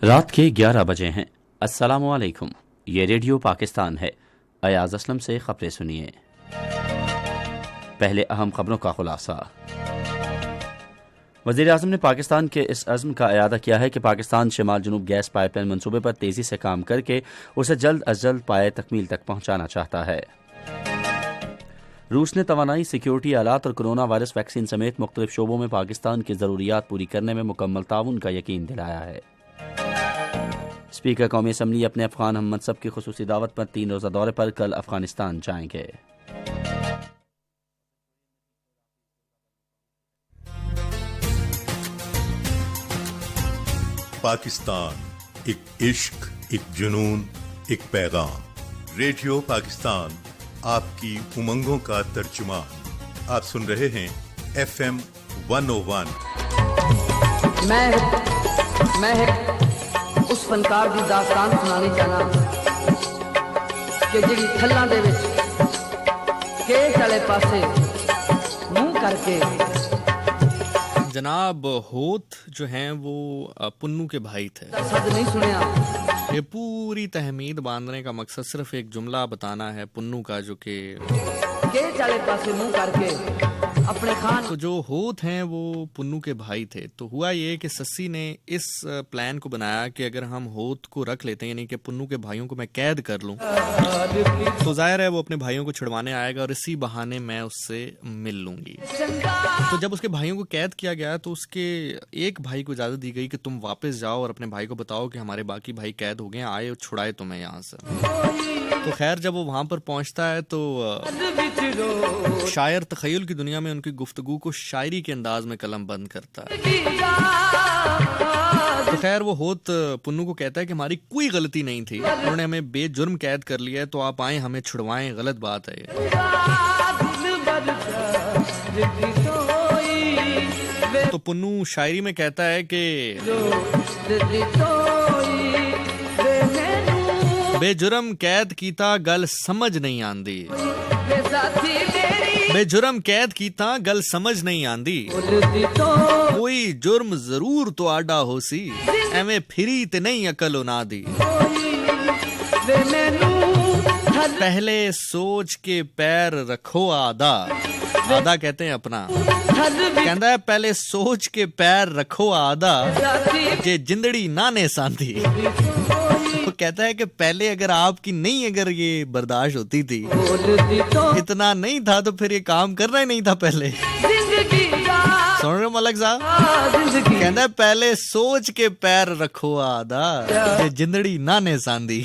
रात के 11 बजे हैं। अस्सलामुअलैकुम, ये रेडियो पाकिस्तान है। अयाज असलम से खबरें सुनिए। पहले अहम खबरों का खुलासा। वज़ीर आज़म ने पाकिस्तान के इस अज़्म का इरादा किया है कि पाकिस्तान शिमाल जनूब गैस पाइपलाइन मनसूबे पर तेज़ी से काम करके उसे जल्द अज जल्द पाए तकमील तक पहुँचाना चाहता है। रूस ने तवानाई, सिक्योरिटी आलात और कोरोना वायरस वैक्सीन समेत मुख्तलिफ शोबों में पाकिस्तान की ज़रूरियात पूरी करने में मुकम्मल ताउन का यकीन दिलाया है। स्पीकर कौमी असम्बली अपने अफगान हम मनसब की खुसूसी दावत पर 3 रोज़ा दौरे पर कल अफगानिस्तान जाएंगे। पाकिस्तान, एक इश्क, एक जुनून, एक पैगाम। रेडियो पाकिस्तान आपकी उमंगों का तर्जुमान। आप सुन रहे हैं FM 101। मैं उस फनकार दी दास्तान सुनानी चाहना कि जिहड़ी थल्लां दे विच केस वाले पासे मुंह करके। जनाब होत जो हैं वो पुन्नू के भाई थे। सद नहीं सुनिया। ये पूरी तहमीद बांधने का मकसद सिर्फ एक जुमला बताना है पुन्नू का, जो कि केस वाले पासे मुंह करके अपने खान। तो जो होत हैं वो पुन्नू के भाई थे। तो हुआ ये कि सस्सी ने इस प्लान को बनाया कि अगर हम होत को रख लेते हैं, यानी कि पुन्नू के भाइयों को मैं कैद कर लूं, तो जाहिर है वो अपने भाइयों को छुड़वाने आएगा और इसी बहाने मैं उससे मिल लूंगी। तो जब उसके भाइयों को कैद किया गया तो उसके एक भाई को इजाजत दी गई कि तुम वापस जाओ और अपने भाई को बताओ कि हमारे बाकी भाई कैद हो गए, आए और छुड़ाए तुम्हें यहाँ से। तो खैर जब वो वहां पर पहुंचता है तो शायर तखय्युल की दुनिया में उनकी गुफ्तगू को शायरी के अंदाज में कलम बंद करता है। तो खैर वो होत पुन्नू को कहता है कि हमारी कोई गलती नहीं थी, उन्होंने हमें बेजुर्म कैद कर लिया है, तो आप आए हमें छुड़वाएं, गलत बात है ये। तो पुन्नू शायरी में कहता है कि बेजुर्म कैद कीता गल समझ नहीं आंदी, बेजुर्म कैद कीता गल समझ नहीं आंदी, कोई जुर्म जरूर तो आडा होसी, एवें फिरी ते नहीं अकल उना दी। पहले सोच के पैर रखो आधा, आधा कहते हैं अपना, कहता है पहले सोच के पैर रखो आधा, जे जिंदड़ी नाने सांधी। वो कहता है कि पहले अगर आपकी नहीं अगर ये बर्दाश्त होती थी, इतना नहीं था, तो फिर ये काम करना ही नहीं था पहले। सुन रहे हो मलक साहब? कहता है पहले सोच के पैर रखो आदा, ये जिंदड़ी ना ने सांदी।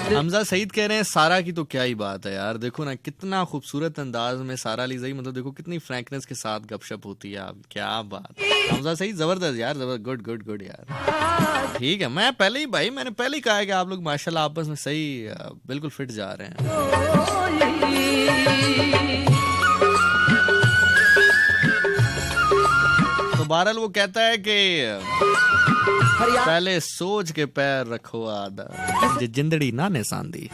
हमजा सईद कह रहे हैं सारा की तो क्या ही बात है यार, देखो ना कितना खूबसूरत अंदाज में सारा अली ज़ई, मतलब देखो कितनी फ्रैंकनेस के साथ गपशप होती है। आप क्या बात, हमजा सईद जबरदस्त यार, गुड गुड गुड यार। ठीक है, मैं पहले ही भाई मैंने पहले ही कहा है कि आप लोग माशाल्लाह आपस में सही बिल्कुल फिट जा रहे हैं। तो बहरहाल वो कहता है कि पहले सोच के पैर रखो आदा, जे जिंदड़ी ना ने सांदी।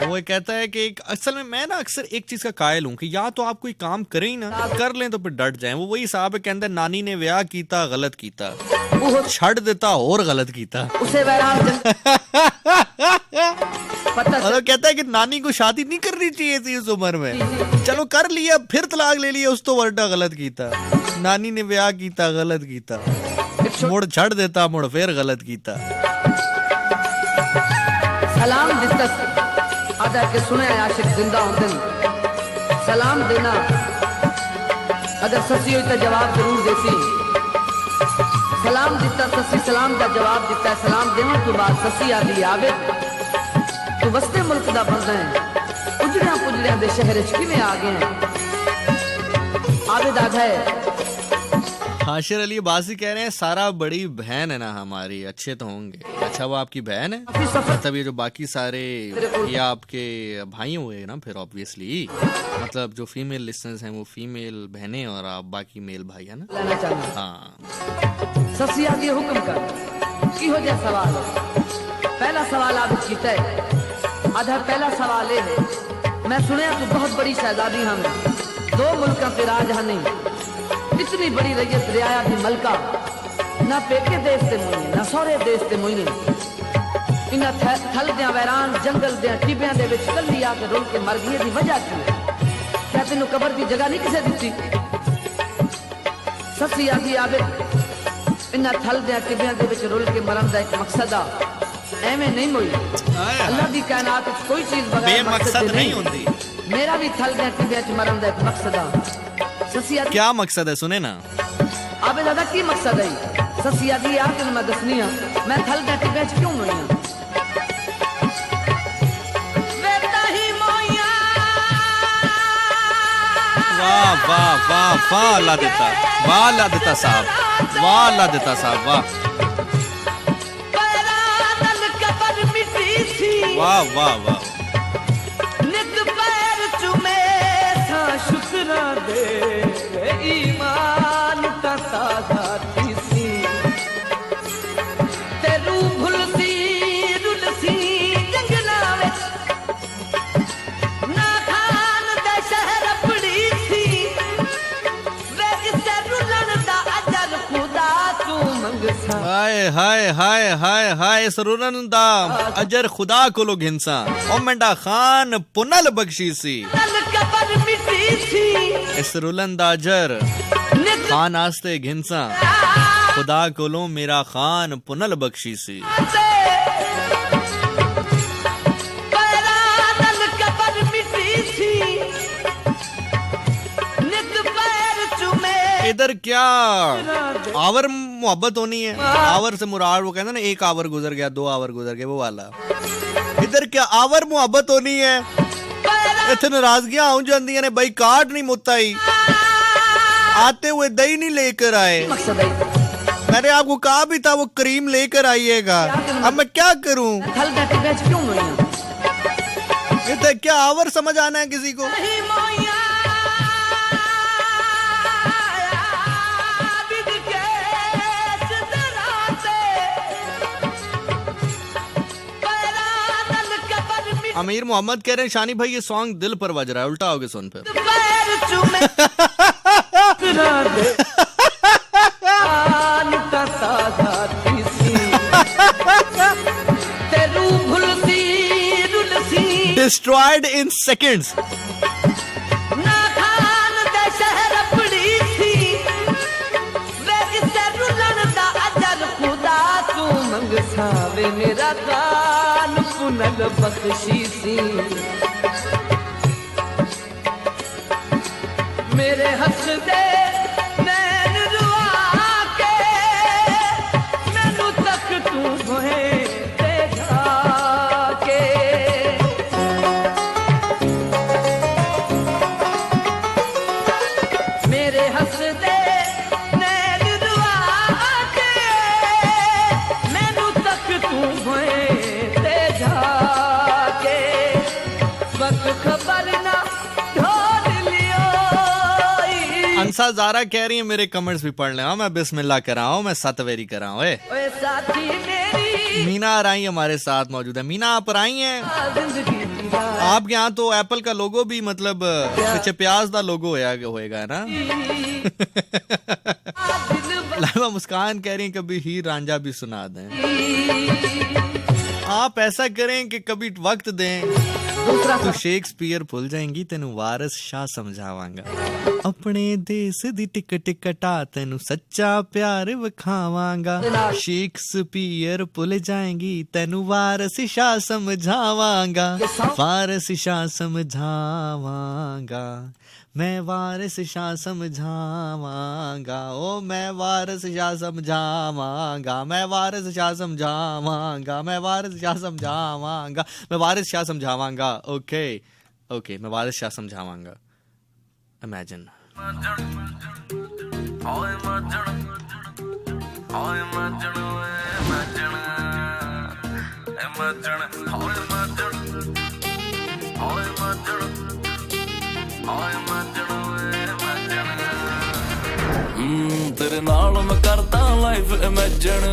वो कहता है कि असल में मैं ना अक्सर एक चीज का कायल हूं कि या तो आप कोई काम करें ही ना, कर लें तो फिर डट जाएं। वो वही साहब है, कहता है नानी ने ब्याह कीता गलत कीता, छड़ देता और गलत कीता। उसे और कहता है कि नानी को शादी नहीं करनी चाहिए थी उस उम्र में, चलो कर लिया फिर तलाक ले लिया, उस तो वर्टा गलत कीता। नानी ने ब्याह कीता गलत कीता, मुड़ छड़ देता मुड़ फिर गलत कीता। सलाम दित्तस आदा के सुने आशिक जिंदा होते सलाम देना, अगर ससी हो तो जवाब जरूर देसी। सलाम दिता ससी सलाम का जवाब दिता, सलाम देने तो बाद ससी आदि आवे तो वस्ते मुल्क दा बंदा है, उजड़िया पुजड़िया दे शहर च किवें आ गए। आबिद आधा है हाशिर अली बासी कह रहे हैं सारा बड़ी बहन है ना हमारी, अच्छे तो होंगे। अच्छा वो आपकी बहन है, मतलब ये जो बाकी सारे ये आपके भाई हुए ना फिर ऑब्वियसली, मतलब जो फीमेल लिसनर्स हैं वो फीमेल बहनें और आप बाकी मेल भाई है ना। हाँ ससिया दी हुक्म कर की हो जाए सवाल। पहला सवाल आप कीता है आधा, पहला सवाल ये है मैं सुने तो बहुत बड़ी शहजादी हमें दो मुल्कों पे राज नहीं, इतनी बड़ी रैयत रियाया की मलका, ना पेके देश ते मोइने ना सौरे देश ते मोइने, इन्हां थल दियां वैरान जंगल दियां टिबियां दे विच कल्ली आके रुल के मर गई दी वजह की क्या तेनू कबर दी जगह नहीं किसे दित्ती। ससी आदि आवे इन्हां थल दियां टिबियां दे विच रुल के मरन दा एक मकसद आ, एवें नहीं मोई। अल्लाह दी कायनात विच कोई चीज बगैर मकसद नहीं होती, मेरा भी थल दियां टिबियां च मरन दा एक मकसद आ। क्या मकसद है सुने ना आबे दादा की मकसद है। ससिया दी यार तेन मैं दसनी आ मैं थल दे टिबे च क्यों मोई वाह वाह वाह वाह अल्लाह देता, वाह अल्लाह देता साहब, वाह अल्लाह देता साहब, वाह वाह वाह वाह। शुक्र दे ईमान का ताजा थी तेरू भुलसी रुलसी जंगला विच ना खान दे शहर पड़ी थी वे इसे रुलन दा अजर खुदा तू मंगसा। हाय हाय हाय हाय हाय इस रुलन दा अजर खुदा को लो घिंसा ओ मंडा खान पुनल बख्शी सी इस रुलन दा अजर खान आस्ते घिंसा खुदा को लो मेरा खान पुनल बख्शी सी। इधर क्या आवर मोहब्बत होनी है, आवर से मुराद वो कहते ना एक आवर गुजर गया दो आवर गुजर गया वो वाला, इधर क्या आवर मोहब्बत होनी है। इतने नाराजगियां हो जाती ने भाई, कार्ड नहीं मुताई आते हुए दही नहीं लेकर आए, मैंने आपको कहा भी था वो क्रीम लेकर आइएगा, अब मैं क्या करूं। ये क्या आवर समझ आना है किसी को। अमीर मोहम्मद कह रहे हैं शानी भाई ये सॉन्ग दिल पर बज रहा है, उल्टा होके सुन फिर। destroyed in seconds. ना खान दे शहर पड़ी थी वे किसे रुलन दा अजर खुदा तू मंगसावे मेरा कान पुनल बख्शी सी मेरे हंस दे नैन रुआ के मैनू तक तू होए ते जाके मेरे हंस दे नैन रुआ के मैनू तक तू होए ते जाके वक्त खबर ना ढोल लियो अंसा ज़ारा कह रही है मेरे कमेंट्स भी पढ़ लें। मैं बिस्मिल्लाह कराऊं, मैं सतवेरी कराऊं। ओए साथी मेरी मीना आराई हमारे साथ मौजूद है। मीना आप आई हैं? जिंदगी दा आपके यहाँ तो एप्पल का लोगो भी मतलब पीछे प्याज का लोगो होएगा है ना? लाइबा मुस्कान कह रही हैं कभी हीर रांझा भी सुना दें। आप ऐसा करें कि कभी वक्त दें। तू शेक्सपियर भूल जाएंगी तेनू वारिस शाह समझावांगा। अपने देश दी टिकट कटा तेनू सच्चा प्यार विखावांगा। शेक्सपियर भूल जाएंगी तेनू वारिस शाह समझावांगा। वारिस शाह समझावांगा, मैं वारिस शाह समझावांगा। ओ मैं वारिस शाह समझावांगा, मैं वारिस शाह समझावांगा, मैं वारिस शाह समझावांगा, मैं वारिस शाह समझावांगा। ओके ओके, मैं वारिस शाह समझावांगा। इमेजिन तेरे नाल मैं करता लाइफ इमेजिन,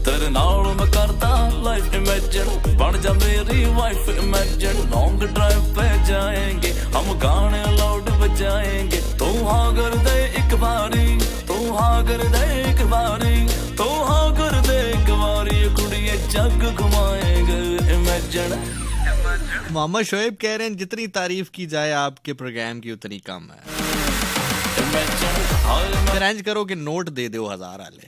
तेरे नाल मैं करता लाइफ इमेजिन। बन जा मेरी वाइफ इमेजिन। लॉन्ग ड्राइव पे जाएंगे हम, गाने लाउड बजाएंगे। तू हाँ कर दे एक बारी, तू हाँ कर दे एक बारी, तू हाँ कर दे एक बारी। कुड़िए जग घुमाएंगे इमेजिन। मोहम्मद शोएब कह रहे हैं जितनी तारीफ की जाए आपके प्रोग्राम की उतनी कम है। अरेंज करो कि नोट दे दो 1000 वाले।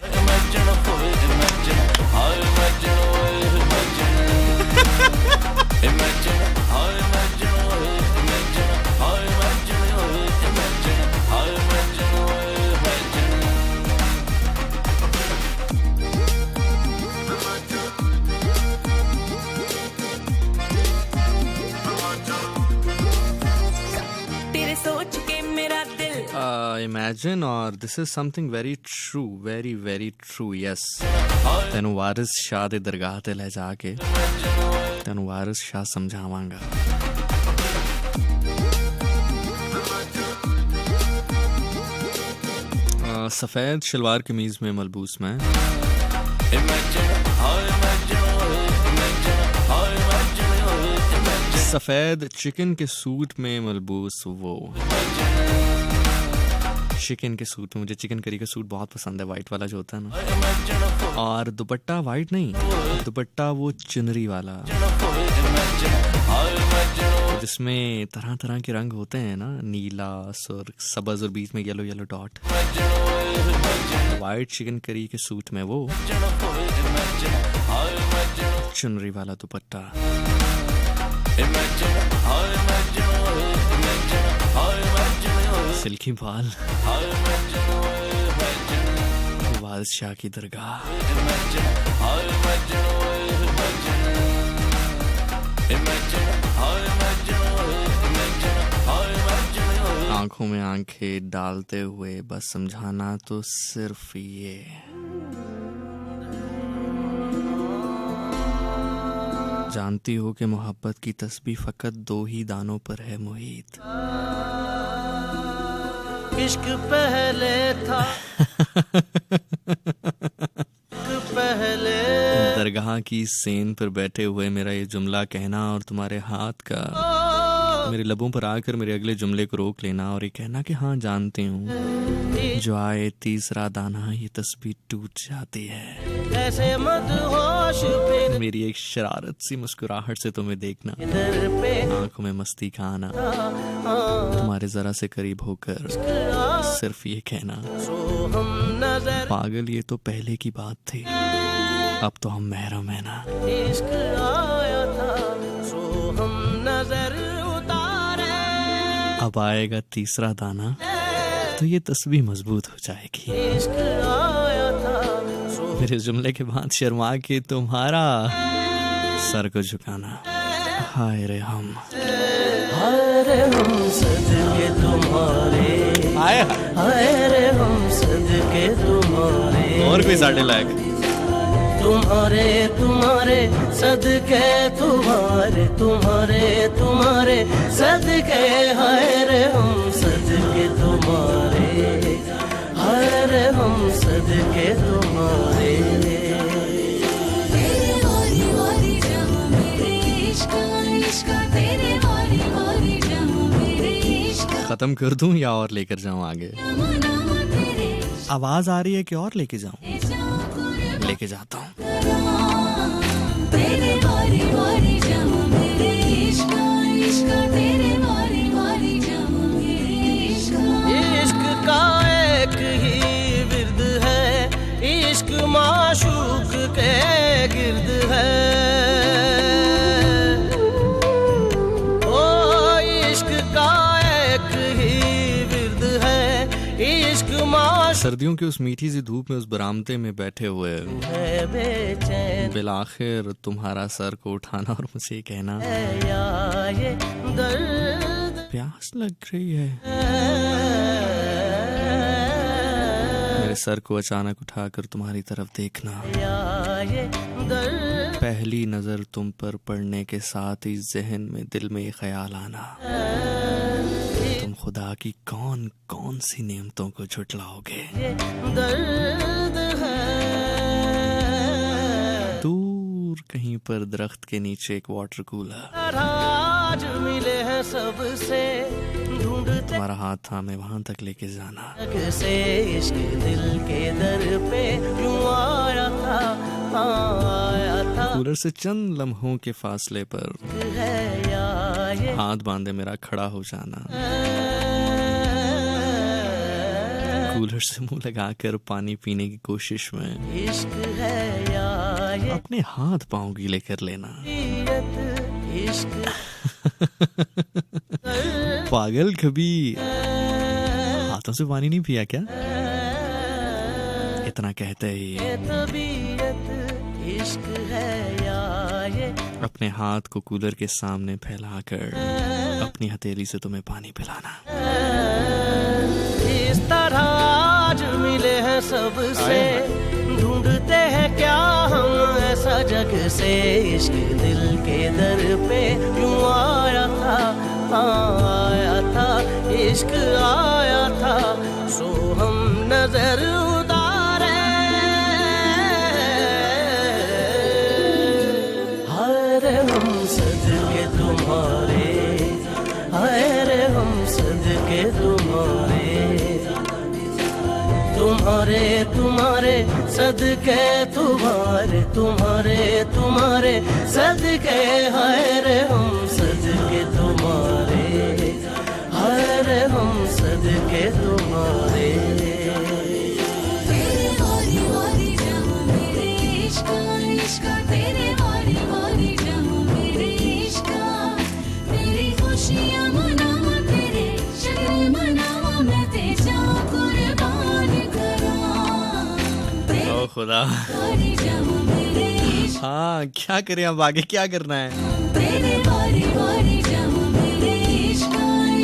तेरे सोच के मेरा दिल Imagine, or this is something very true, very very true. Yes, तेनू वारिस शाह दे दरगाह ते ले जाके तेनू वारिस शाह समझावांगा। सफेद शलवार कमीज में मलबूस में सफेद चिकन के सूट में मलबूस वो चिकन के सूट में, मुझे चिकन करी का सूट बहुत पसंद है, वाइट वाला जो होता है ना। और दुपट्टा वाइट नहीं, दुपट्टा वो चुनरी वाला जिसमें तरह तरह के रंग होते हैं ना, नीला, सुर्ख, सब्ज और बीच में yellow yellow dot. White chicken curry के सूट में वो चुनरी वाला दुपट्टा। सिल्की बाल, वारिस शाह की दरगाह। आंखों में आंखें डालते हुए बस समझाना तो सिर्फ ये, जानती हो कि मोहब्बत की तस्बीह फकत 2 ही दानों पर है मुहीत। इश्क पहले था पहले। दरगाह की सेन पर बैठे हुए मेरा ये जुमला कहना और तुम्हारे हाथ का मेरे लबों पर आकर मेरे अगले जुमले को रोक लेना और ये कहना कि हाँ जानती हूँ, जो आए तीसरा दाना ये तस्बीह टूट जाती है। ऐसे मदहोश फिर मेरी एक शरारत सी मुस्कुराहट से तुम्हें देखना, दर पे आंखों में मस्ती का आना, तुम्हारे जरा से करीब होकर सिर्फ ये कहना, सो हम नजर पागल ये तो पहले की बात थी, अब तो हम महरम है ना। इश्क आया था सो हम नजर उतारे, अब आएगा तीसरा दाना तो ये तस्वीर मजबूत हो जाएगी। इश्क आया था सो मेरे जुमले के बाद शर्मा के तुम्हारा सर को झुकाना, हाय रे हम, हाय रे हम सदके तुम्हारे, हाय हाय रे हम सदके तुम्हारे, और कोई साढ़े लायक तुम्हारे तुम्हारे सदके तुम्हारे, तुम्हारे तुम्हारे सदके, हाय रे हम सदके तुम्हारे, हाय रे हम सदके तुम्हारे। तेरे वारी वारी जहाँ मेरे इश्क इश्क, तेरे वारी वारी जहाँ मेरे इश्क, खत्म कर दूं या और लेकर जाऊं आगे? मना तेरे आवाज आ रही है कि और लेके जाऊं? जाकुर लेके जाता हूं। तेरे वारी वारी जहाँ मेरे इश्क इश्क, तेरे वारी वारी जहाँ मेरे इश्क। इश्क का एक ही विर्द है, इश्क माशूक के गिर्द है, ओ इश्क का एक ही विर्द है, इश्क माशूक सर्दियों की उस मीठी सी धूप में उस बरामदे में बैठे हुए है, बेचैन बिलाखिर तुम्हारा सर को उठाना और मुझे कहना, है या ये दर्द प्यास लग रही है। है। मेरे सर को अचानक उठाकर तुम्हारी तरफ देखना, या ये दर्द पहली नजर तुम पर पड़ने के साथ ही जहन में दिल में ये ख्याल आना, तुम खुदा की कौन कौन सी नेमतों को झुटलाओगे। ये दर्द है। दूर कहीं पर दरख्त के नीचे एक वाटर कूलर, आज मिले हैं सबसे ढूंढते तुम्हारा हाथ थामे वहां तक लेके जाना, से इश्क दिल के दर पे यूं आया था, आया था, कूलर से चंद लम्हों के फासले पर है या ये हाथ बांधे मेरा खड़ा हो जाना, कूलर से मुंह लगाकर पानी पीने की कोशिश में इश्क है या ये अपने हाथ पांव गीले कर लेना। इश्क पागल, कभी हाथों से पानी नहीं पिया क्या? इतना कहते ही तबीयत इश्क है या ये अपने हाथ को कूलर के सामने फैलाकर अपनी हथेली से तुम्हें पानी पिलाना। इस तरह आज मिले हैं सबसे ढूंढते हैं क्या हम ऐसा जग से, इश्क दिल के दर पे यूं आया था, आया था, इश्क आया था, सो हम नजर उतारे, हाय रे हम सदके तुम्हारे, हाय रे हम सदके तुम्हारे, तुम्हारे तुम्हारे सदके तुम्हारे, तुम्हारे तुम्हारे सदके, हाय रे हम सदके तुम्हारे, हाय रे हम सदके तुम्हारे। तेरे वारी वारी जहाँ मेरे इश्क इश्क, तेरे वारी वारी जहाँ मेरे इश्क, मेरी खुशियाँ मनावा तेरे शक्ल मनावा, मैं तेजा कुर्बान करा, तेरे ओ खुदा, वारी जहाँ मेरे इश्क, हाँ क्या करें अब, आगे क्या करना है? तेरे वारी वारी जहाँ मेरे इश्क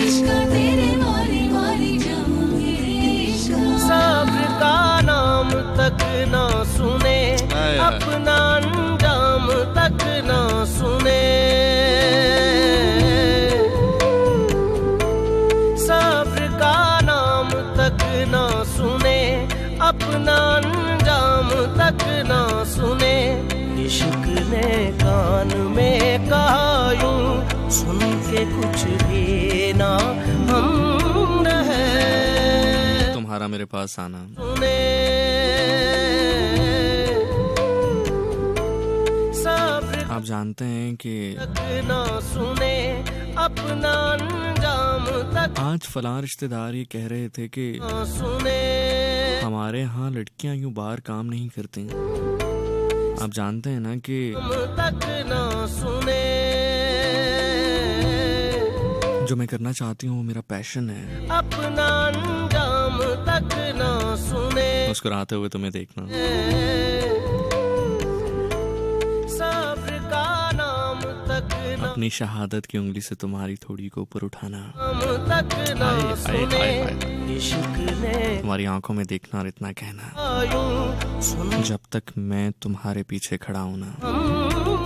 इश्क, तेरे वारी वारी जहाँ मेरे इश्क। सब्र का नाम तक ना सुने, आय। अपना अंजाम तक ना सुने, सब्र का नाम तक ना सुने, अपना अंजाम तक ना सुने, इश्क ने कान में कहा यूं, सुन के कुछ भी ना हम रहे, तुम्हारा मेरे पास आना, सुने आप जानते हैं कि ना सुने अपना अंजाम तक आज फलां रिश्तेदार ये कह रहे थे कि ना सुने हमारे यहाँ लड़कियां यूं बाहर काम नहीं करती। आप जानते हैं ना कि तक ना सुने जो मैं करना चाहती हूँ वो मेरा पैशन है। अपना अंजाम तक ना सुने मुस्कुराते हुए तुम्हें देखना। सब्र का नाम तक ना अपनी शहादत की उंगली से तुम्हारी थोड़ी को ऊपर उठाना। तक ना हाय, हाय, सुने हाय, हाय। इश्क ने तुम्हारी आंखों में देखना और इतना कहना, यूं सुन जब तक मैं तुम्हारे पीछे खड़ा हूं ना,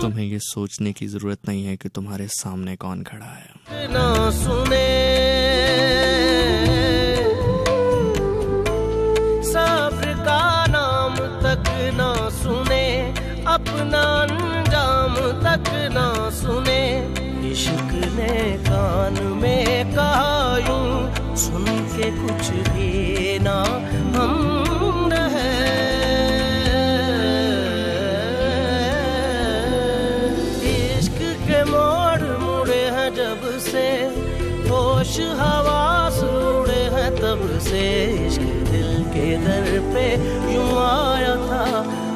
तुम्हें ये सोचने की जरूरत नहीं है कि तुम्हारे सामने कौन खड़ा है। ना सुने सब्र का नाम तक ना सुने अपना अंजाम तक ना सुने इश्क ने कान में कहा यूं सुन के कुछ भी ना हम रहे इश्क के मोड़ मुड़े हैं जब से होश हवास उड़े हैं तब से इश्क दिल के दर पे यूं आया था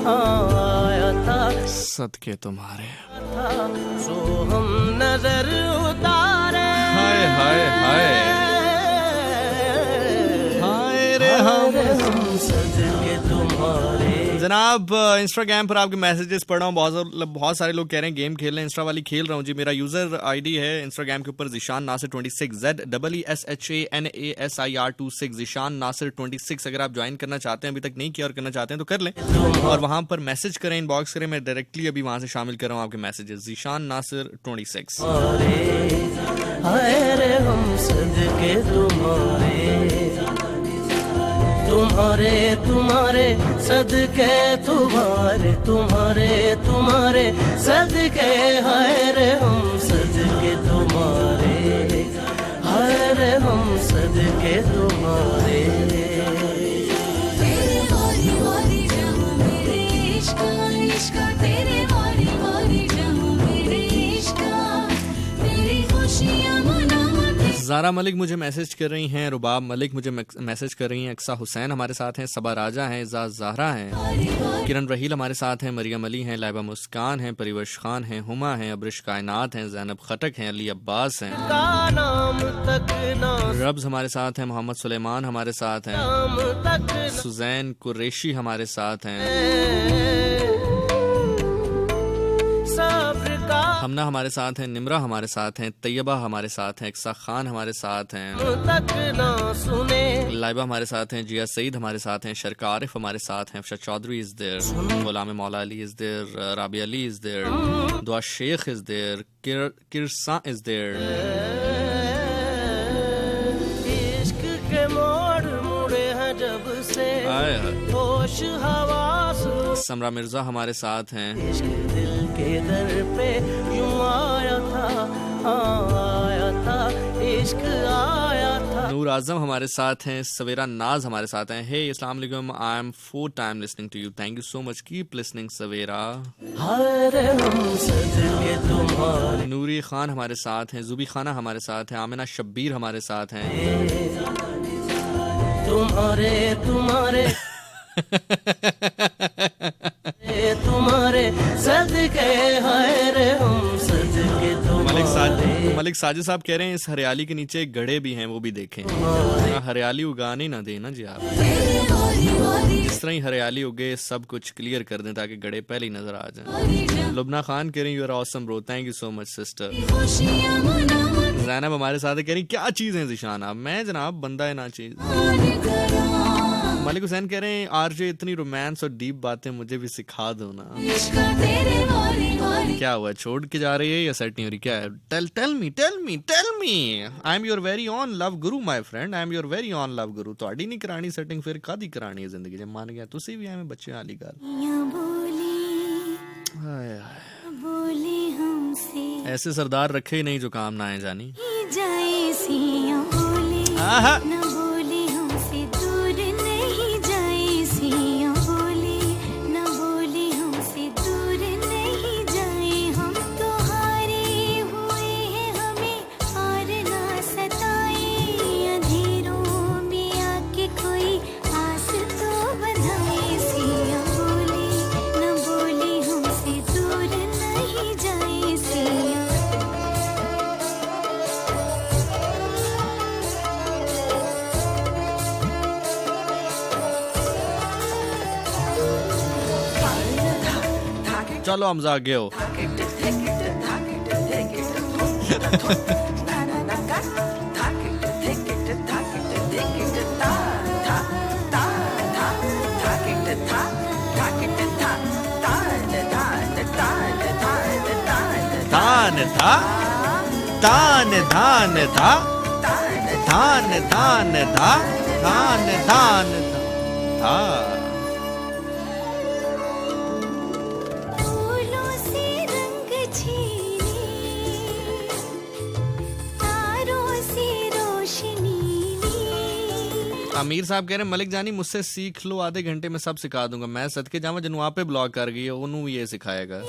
आया था सदके तुम्हारे। सो हम नजर उतारे हाय हाय हाय हाय रे हम। सदके तुम्हारे जनाब इंस्टाग्राम पर आपके मैसेजेस पढ़ रहा हूँ। बहुत सारे लोग कह रहे हैं गेम खेल रहे हैं। इंस्टा वाली खेल रहा हूँ जी। मेरा यूजर आईडी है इंस्टाग्राम के ऊपर ज़ीशान नासिर 26 ZEESHANASIR 26 ज़ीशान नासिर 26। अगर आप ज्वाइन करना चाहते हैं, अभी तक नहीं किया और करना चाहते हैं तो कर लें, और वहां पर मैसेज करें, इनबॉक्स करें। मैं डायरेक्टली अभी वहां से शामिल कर रहा हूँ आपके मैसेजेस। ज़ीशान नासिर 26। हाय रे हम सदके तुम्हारे तुम्हारे सदके तुम्हारे सदके हाय रे हम सदके तुम्हारे हाय रे हम सदके तुम्हारे तेरे वारी वारी जाऊं मेरे इश्क इश्क तेरे वारी वारी जाऊं मेरे इश्क तेरी खुशियां मनाऊं। ज़ारा मलिक मुझे मैसेज कर रही हैं, रुबाब मलिक मुझे मैसेज कर रही हैं, अक्सा हुसैन हमारे साथ हैं, सबा राजा हैं, इज़ाज़ ज़हरा हैं, किरण रहील हमारे साथ हैं, मरियम अली हैं, लाइबा मुस्कान हैं, परिवश खान हैं, हुमा हैं, अब्रिश कायनात हैं, ज़ैनब खटक हैं, अली अब्बास हैं, का नाम तक ना रब्ज़ हमारे साथ हैं, मोहम्मद सुलेमान हमारे साथ हैं, नाम तक सुजैन कुरैशी हमारे साथ हैं, सब्र का हमना हमारे साथ हैं, निमरा हमारे साथ हैं, तैयबा हमारे साथ हैं, इक्सा खान हमारे साथ हैं, तक ना सुने लाइबा हमारे साथ हैं, जिया सईद हमारे साथ हैं, शरका आरिफ हमारे साथ हैं, Afsha Chaudhary is there, Ghulam Maula Ali is there, Rabi Ali is there, Dua Sheikh is there, Kirsa is there, इश्क के मोड़ मुड़े हैं जब से होश हवास समरा मिर्जा हमारे साथ हैं, इश्क दिल के दर पे यूं आया था इश्क आया था। नूर आजम हमारे साथ हैं, सवेरा नाज हमारे साथ हैं। हे अस्सलाम वालेकुम, I am 4 time listening to you, thank you so much, keep listening Savera. हर हम सदके तुम्हारे नूरी खान हमारे साथ हैं, जुबी खाना हमारे साथ हैं, आमिना शब्बीर हमारे साथ हैं, तुम्हारे तुम्हारे सदके हाय रे हम सदके मलिक साजिद साहब कह रहे हैं इस हरियाली के नीचे गड़े भी हैं, वो भी देखें। हरियाली उगाने ना देना जी आप, इस तरह ही हरियाली उगे सब कुछ क्लियर कर दें ताकि गड़े पहले ही नजर आ जाएं। लुबना खान कह रही you are awesome bro, thank you so much sister. Zainab हमारे साथ है, कह रही क्या चीज है ज़ीशान आप, मैं जनाब बंदा है ना चीज। मलिक हुसैन कह रहे हैं आरजे इतनी रोमांस और डीप बातें मुझे भी सिखा दो ना। क्या हुआ, छोड़ के जा रही है या सेट नहीं हो रही, क्या है? Tell me I am your very on love guru my friend, I am your very on love guru. ਤੁਹਾਡੀ ਨਹੀਂ ਕਰਾਣੀ ਸੈਟਿੰਗ ਫਿਰ ਕਾਦੀ ਕਰਾਣੀ ਹੈ ਜ਼ਿੰਦਗੀ 'ਚ, ਮੰਨ ਗਿਆ ਤੁਸੀਂ ਵੀ ਐਵੇਂ ਬੱਚਿਆਂ ਵਾਲੀ ਗੱਲ। ਹਾਏ ऐसे सरदार रखे ही नहीं जो काम ना आए जानी। आहा चलो हमजा आगे हो। धान था धान धान था धान धान था धान धान था। फूलों से रंग छीने, तारों से रोशनी ली। आमिर साहब कह रहे हैं मलिक जानी मुझसे सीख लो, आधे घंटे में सब सिखा दूंगा। मैं सदके जावा जिन्हों आप पे ब्लॉग कर गई है उन्होंने ये सिखाएगा।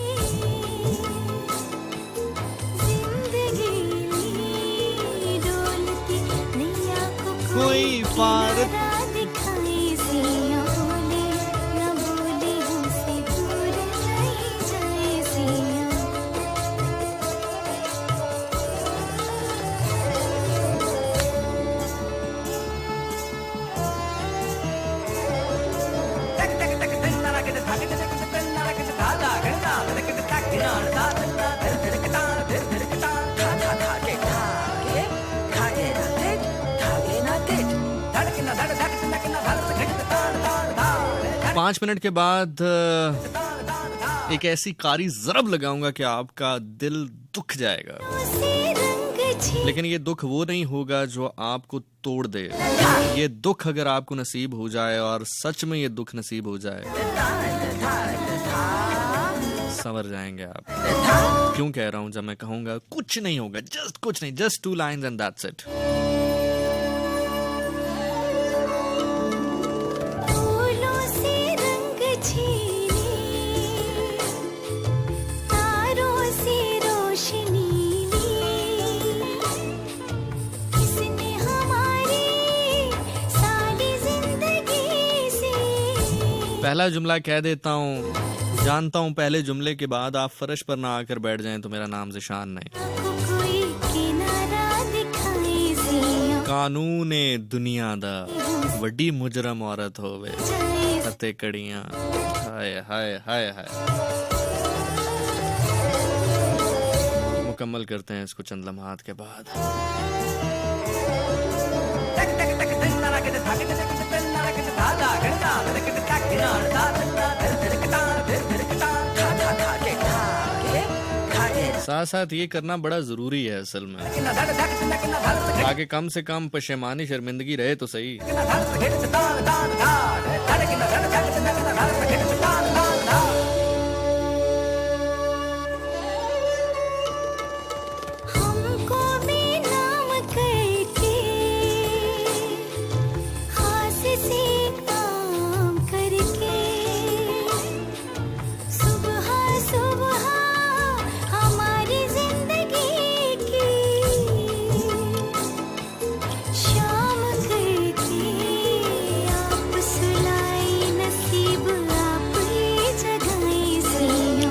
कोई पार दिखाई सिया बोले न बोले हमसे दूर नहीं जाए सिया। पाँच मिनट के बाद एक ऐसी कारी जरब लगाऊंगा कि आपका दिल दुख जाएगा, लेकिन ये दुख वो नहीं होगा जो आपको तोड़ दे। ये दुख अगर आपको नसीब हो जाए और सच में ये दुख नसीब हो जाए, संवर जाएंगे आप। क्यों कह रहा हूं जब मैं कहूंगा कुछ नहीं होगा, जस्ट कुछ नहीं, just 2 lines and that's it. पहला जुमला कह देता हूँ, जानता हूँ पहले जुमले के बाद आप फर्श पर ना आकर बैठ जाएं तो मेरा नाम ज़िशान नहीं। कानून दुनिया दा वड्डी मुजरम औरत होवे हते कड़ियां। हाय हाय हाय हाय। मुकम्मल करते हैं इसको चंद लम्हात के बाद। साथ साथ ये करना बड़ा जरूरी है असल में, ताकि कम से कम पशेमानी शर्मिंदगी रहे तो सही।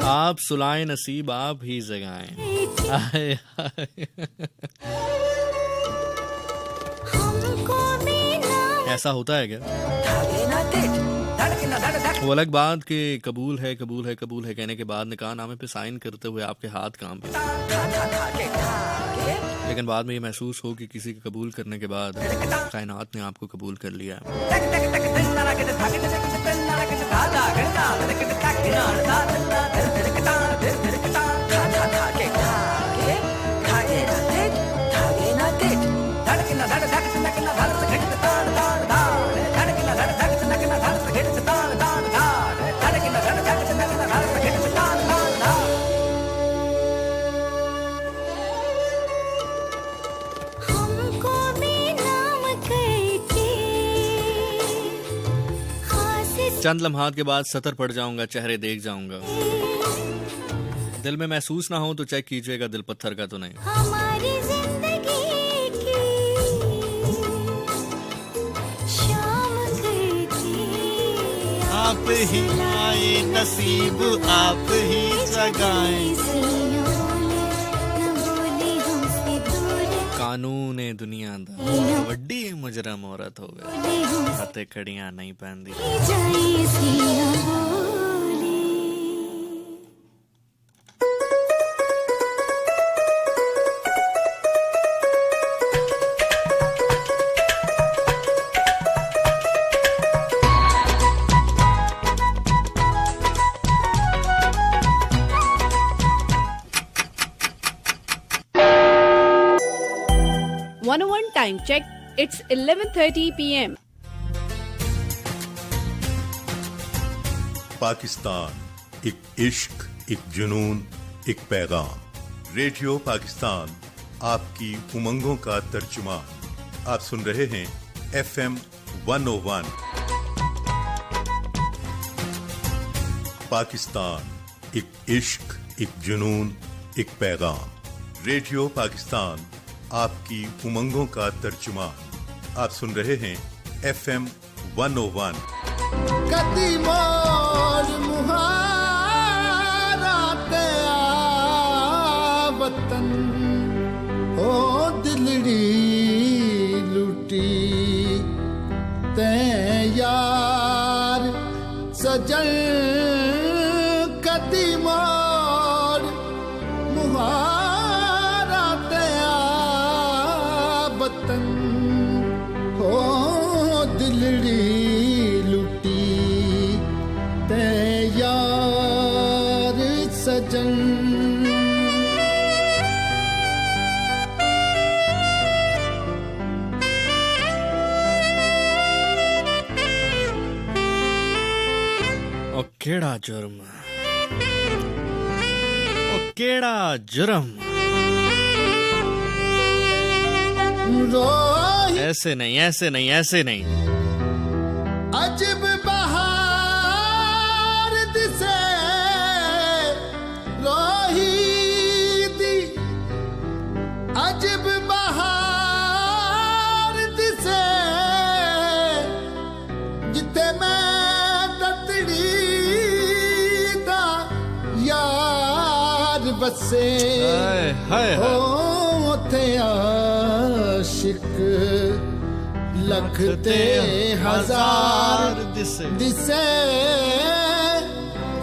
आप सुलाए नसीब आप ही जगाएं। ऐसा होता है क्या? वो अलग बात कि कबूल है कबूल है कबूल है कहने के बाद निकाह नामे पे साइन करते हुए आपके हाथ काम पे, लेकिन बाद में ये महसूस हो कि किसी के कबूल करने के बाद कायनात ने आपको कबूल कर लिया। चंद लम्हात के बाद सतर पड़ जाऊंगा, चेहरे देख जाऊंगा। दिल में महसूस ना हो तो चेक कीजिएगा दिल पत्थर का तो नहीं। हमारी जिंदगी की शाम आप ही आए नसीब आप ही जगाएं। कानून दुनिया दा वड्डी मुजरम औरत होवे हते कड़ियां नहीं पहनदी। 101 time check. It's 11:30 p.m. Pakistan एक इश्क, एक जुनून, एक पैगाम। रेडियो पाकिस्तान आपकी उमंगों का तर्जुमान। आप सुन रहे हैं FM 101। पाकिस्तान एक इश्क, एक जुनून, एक पैगाम। रेडियो पाकिस्तान आपकी उमंगों का तर्जुमान। आप सुन रहे हैं FM 101। कदीमोर मुहारा तेरा वतन ओ दिलड़ी लुटी ते यार सजन कदीमोर मुहारा तेरा वतन ओ दिलड़ी यार सजन। ओ केड़ा जुर्म, ओ केड़ा जुर्म। ऐसे नहीं, ऐसे नहीं, ऐसे नहीं। अजब बहार दिसे रोही दी, अजब बहार दिसे जिथे मैं ततड़ी दा यार बसे हो उथे आशिक लखते हजार दिसे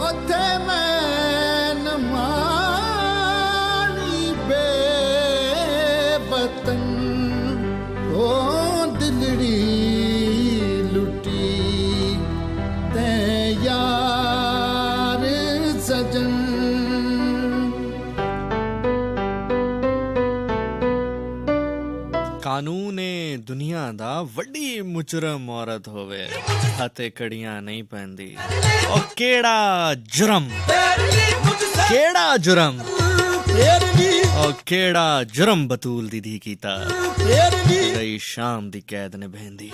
उथे मैं मानी बेवतन ओ दिलड़ी लुटी ते यार सजन। कानून दुनिया दा वड्डी मुजरम औरत होवे, हथे कड़ियां नहीं पहनदी। ओ केड़ा जुर्म, केड़ा जुर्म, ओ केड़ा जुर्म बतूल दी धी कीता, गई शाम दी कैद ने बहंदी।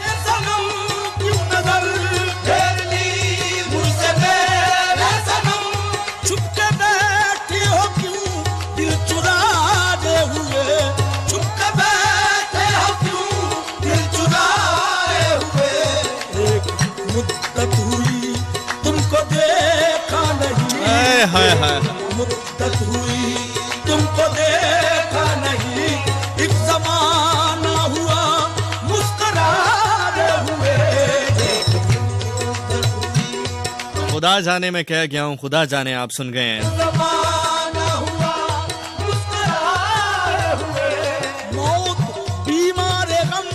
तुमको देखा नहीं, हाय हाय मुद्दत हुई तुमको देखा नहीं, एक ज़माना हुआ मुस्कुराते हुए। खुदा जाने मैं कह गया हूँ, खुदा जाने आप सुन गए हैं। ज़माना हुआ मुस्कुराते हुए। मौत बीमार गम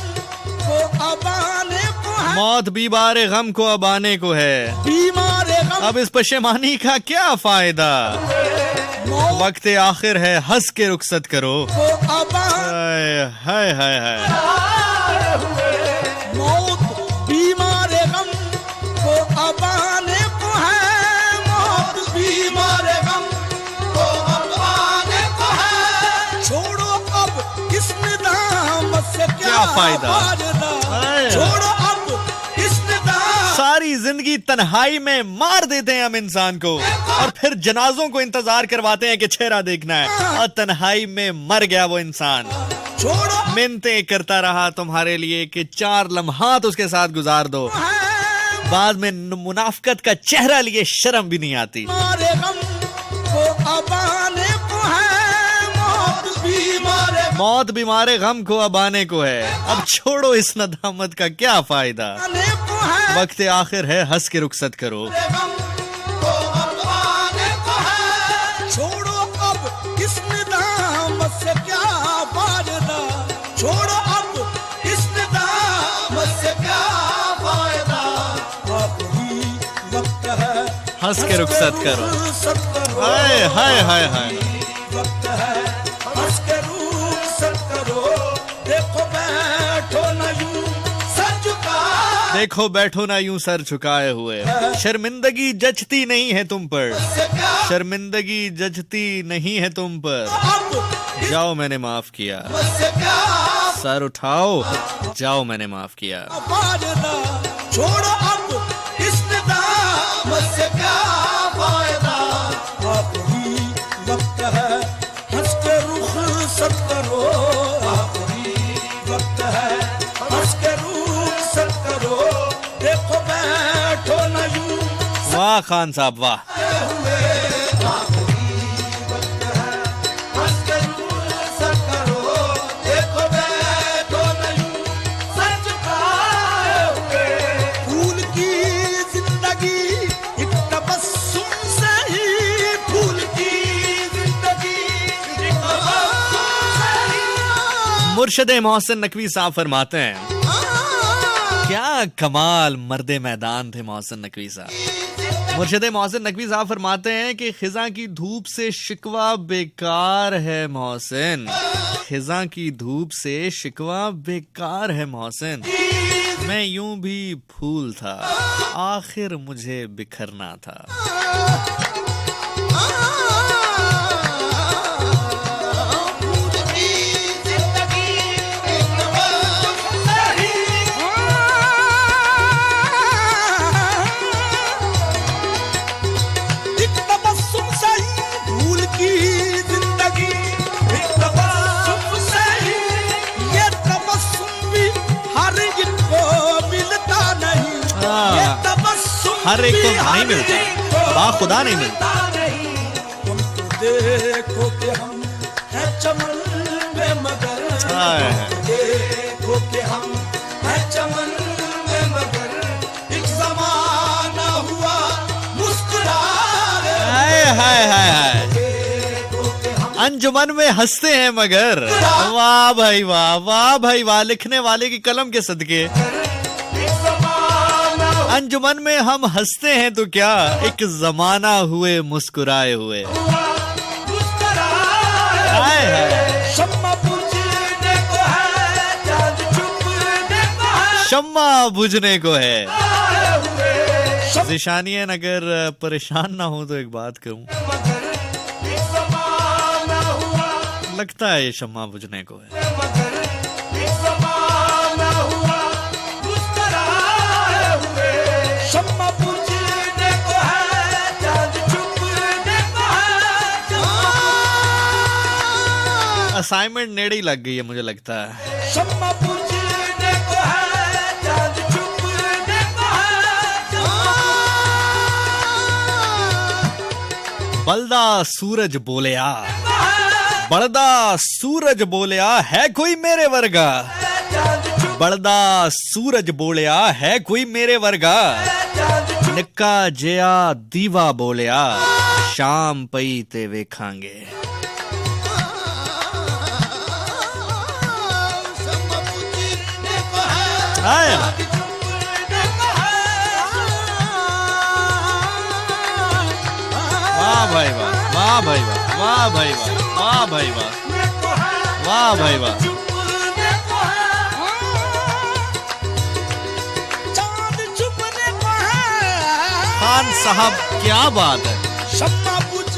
को अब आने को है, मौत बीमार गम को अब आने को है, अब इस पशेमानी का क्या फायदा, वक्त आखिर है हंस के रुखसत करो। हाय हाय हाय हाय। मौत बीमार गम को अब आने को है, मौत बीमार गम को अब आने को है। छोड़ो अब इस निदामत से क्या फायदा, छोड़ो सारी जिंदगी तन्हाई में मार देते हैं हम इंसान को, और फिर जनाजों को इंतजार करवाते हैं कि चेहरा देखना है, और तन्हाई में मर गया वो इंसान। मिन्नतें करता रहा तुम्हारे लिए कि 4 लम्हात उसके साथ गुजार दो, बाद में मुनाफकत का चेहरा लिए शर्म भी नहीं आती। मौत बीमारे गम को अब आने को है, अब छोड़ो इस नदामत का क्या फायदा, वक्त आखिर है हंस के रुखसत करो। छोड़ो अब इस निदामत से क्या फायदा, छोड़ो अब इस निदामत से क्या फायदा, अब ही वक्त है हंस के रुखसत करो। हाय हाय हाय हाय। वक्त है हंस के रुखसत करो। देखो देखो बैठो ना यूं सर झुकाए हुए, शर्मिंदगी जचती नहीं है तुम पर, शर्मिंदगी जचती नहीं है तुम पर। जाओ मैंने माफ किया, सर उठाओ, जाओ मैंने माफ किया। छोड़ो अब इस निदामत से क्या फायदा, आप ही वक्त है हंस के रुख सत करो, आप ही वक्त है हंस के रुख सत करो, देखो बैठो न यूं। वाह खान साहब वाह। मुर्शद मोहसिन नकवी साहब फरमाते हैं, क्या कमाल मर्दे मैदान थे मोहसिन नकवी साहब। मुर्शद मोहसिन नकवी साहब फरमाते हैं कि खिजा की धूप से शिकवा बेकार है मोहसिन, खिजा की धूप से शिकवा बेकार है मोहसिन। मैं यूं भी फूल था, आखिर मुझे बिखरना था। हर एक को नहीं मिलता, बाखुदा नहीं मिलता। तुम तो देखो कि हम हैं चमन में मगर, देखो कि हम हैं चमन में मगर, एक ज़माना हुआ मुस्कुराए। हाय हाय हाय हाय, अंजुमन में हंसते हैं मगर। वाह भाई वाह, वाह भाई वाह, लिखने वाले की कलम के सदके। अंजुमन में हम हंसते हैं तो क्या, एक जमाना हुए मुस्कुराए हुए। शम्मा बुझने को है। ज़िशानियन अगर परेशान ना हो तो एक बात कहूं, लगता है ये शम्मा बुझने को है। असाइनमेंट नेड़े ही लग गई है मुझे लगता है। बलदा सूरज बोलिया, बलदा सूरज बोलिया, है कोई मेरे वर्गा। बलदा सूरज बोलिया, है कोई मेरे वर्गा। निक्का जिया दीवा बोलिया, शाम पई ते वेखांगे। वाह भाई वाह, वाह भाई वाह, वाह भाई वाह, वाह भाई वाह, वाह भाई वाह। खान साहब क्या बात है।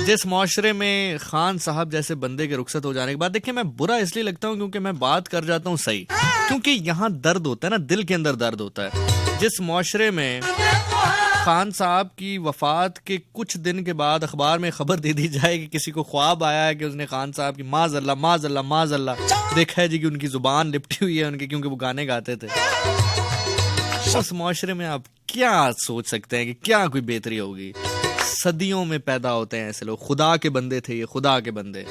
जिस माशरे में खान साहब जैसे बंदे के रुखसत हो जाने के बाद, देखिए मैं बुरा इसलिए लगता हूँ क्योंकि मैं बात कर जाता हूँ सही, क्योंकि यहाँ दर्द होता है ना, दिल के अंदर दर्द होता है। जिस माशरे में खान साहब की वफात के कुछ दिन के बाद अखबार में खबर दे दी जाए कि किसी को ख्वाब आया है कि उसने खान साहब की माज़अल्लाह माज़अल्लाह माज़अल्लाह देखा है जी कि उनकी जुबान लिपटी हुई है उनके, क्योंकि वो गाने गाते थे। उस माशरे में आप क्या सोच सकते हैं कि क्या कोई बेहतरी होगी। सदियों में पैदा होते हैं ऐसे लोग, खुदा के बंदे थे ये, खुदा के बंदे।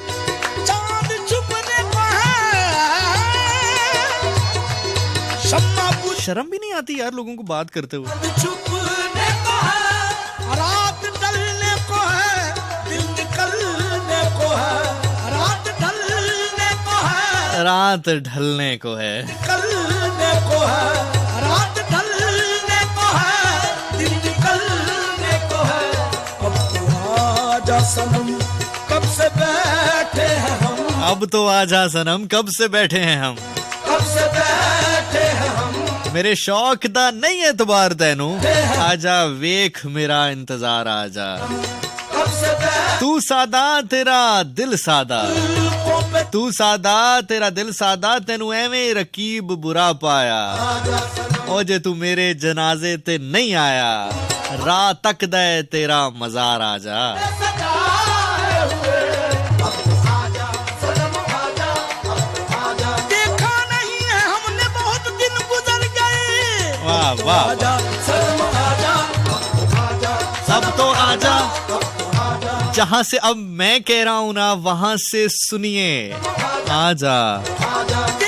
शर्म भी नहीं आती यार लोगों को बात करते हुए। रात ढलने को है, दिल निकलने को है, रात ढलने को है, रात ढलने को है, निकलने को है, रात ढलने को है, दिल निकलने को है। अब तो आजा सनम कब से बैठे हैं हम, अब तो आजा सनम कब से बैठे हैं हम, कब से बैठे हैं हम। मेरे शौक दा नहीं एतबार तैनू, आजा वेख मेरा इंतजार आजा। तू सादा तेरा दिल सादा, तू सादा तेरा दिल सादा, तेनू एवें रकीब बुरा पाया। ओ जे तू मेरे जनाजे ते नहीं आया, राह तक दे तेरा मजार आजा। देखा नहीं है हमने बहुत दिन गुजर गए। वाह वाह, अब तो आजा, जहां से अब मैं कह रहा हूं ना वहां से सुनिए, आजा।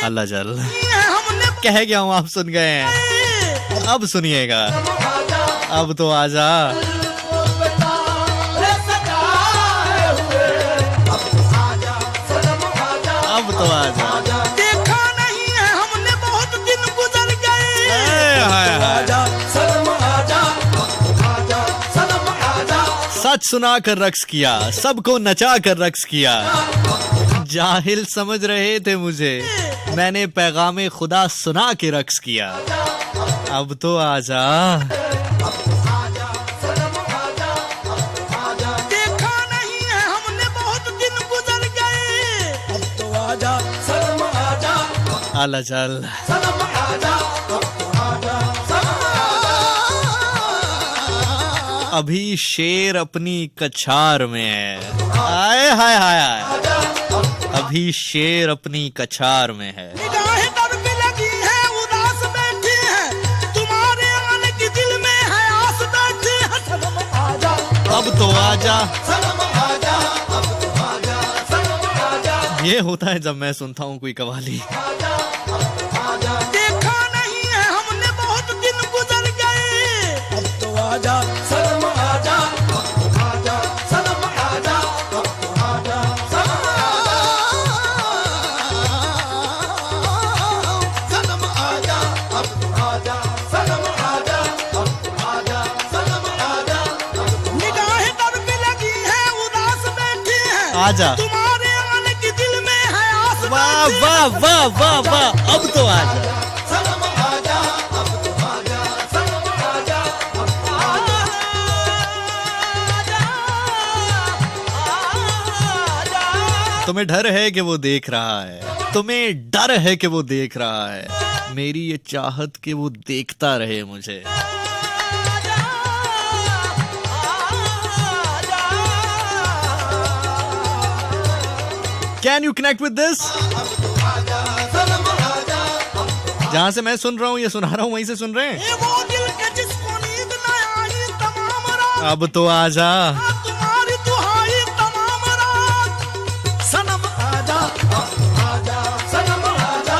अल्लाह जल कह गया हूं, आप सुन गए हैं, अब सुनिएगा, अब तो आजा। अब तो आजा। देखा नहीं है हमने बहुत दिन गुजर गए। हाय हाय, सच सुना कर रक्स किया, सबको नचा कर रक्स किया। जाहिल समझ रहे थे मुझे, मैंने पैगामे खुदा सुना के रक्स किया। अब तो आजा। देखा नहीं है हमने बहुत दिन गुजर गए। अब तो आजा, सनम आजा, आला चल। सनम आजा, अभी शेर अपनी कछार में है, हाय हाय हाय हाय, अभी शेर अपनी कछार में है। निगाहें दर पे लगी है, उदास बैठी है, तुम्हारे आने की दिल में है आस बैठी है। सनम आजा, अब तो आजा। सनम आजा, अब तो आजा, सनम आजा। ये होता है जब मैं सुनता हूँ कोई कवाली। देखा नहीं है हमने बहुत दिन गुजर गए। अब तो आजा, सनम आजा, अब तो आजा, सनम आजा, अब तो आजा, सनम आजा, अब तो आजा, सनम आजा, अब तो आजा, सनम आजा। निगाहें दर पे लगी है, उदास बैठी है, आजा। तुम्हारे आने की दिल में है आस। वाह वाह वाह वाह वाह, अब तो आजा। सनम आजा, अब तो आजा, सनम आजा, अब तो आजा, आजा। तुम्हें डर है कि वो देख रहा है, तुम्हें डर है कि वो देख रहा है, मेरी ये चाहत कि वो देखता रहे मुझे। Can you connect with this? जहां से मैं सुन रहा हूं, ये सुना रहा हूं, वहीं से सुन रहे हैं। ये वो दिल के जिसको नींद न आई तमाम रात, अब तो आजा। तुम्हारी दुहाई तमाम रात। सनम आजा, अब तो आजा, सनम आजा,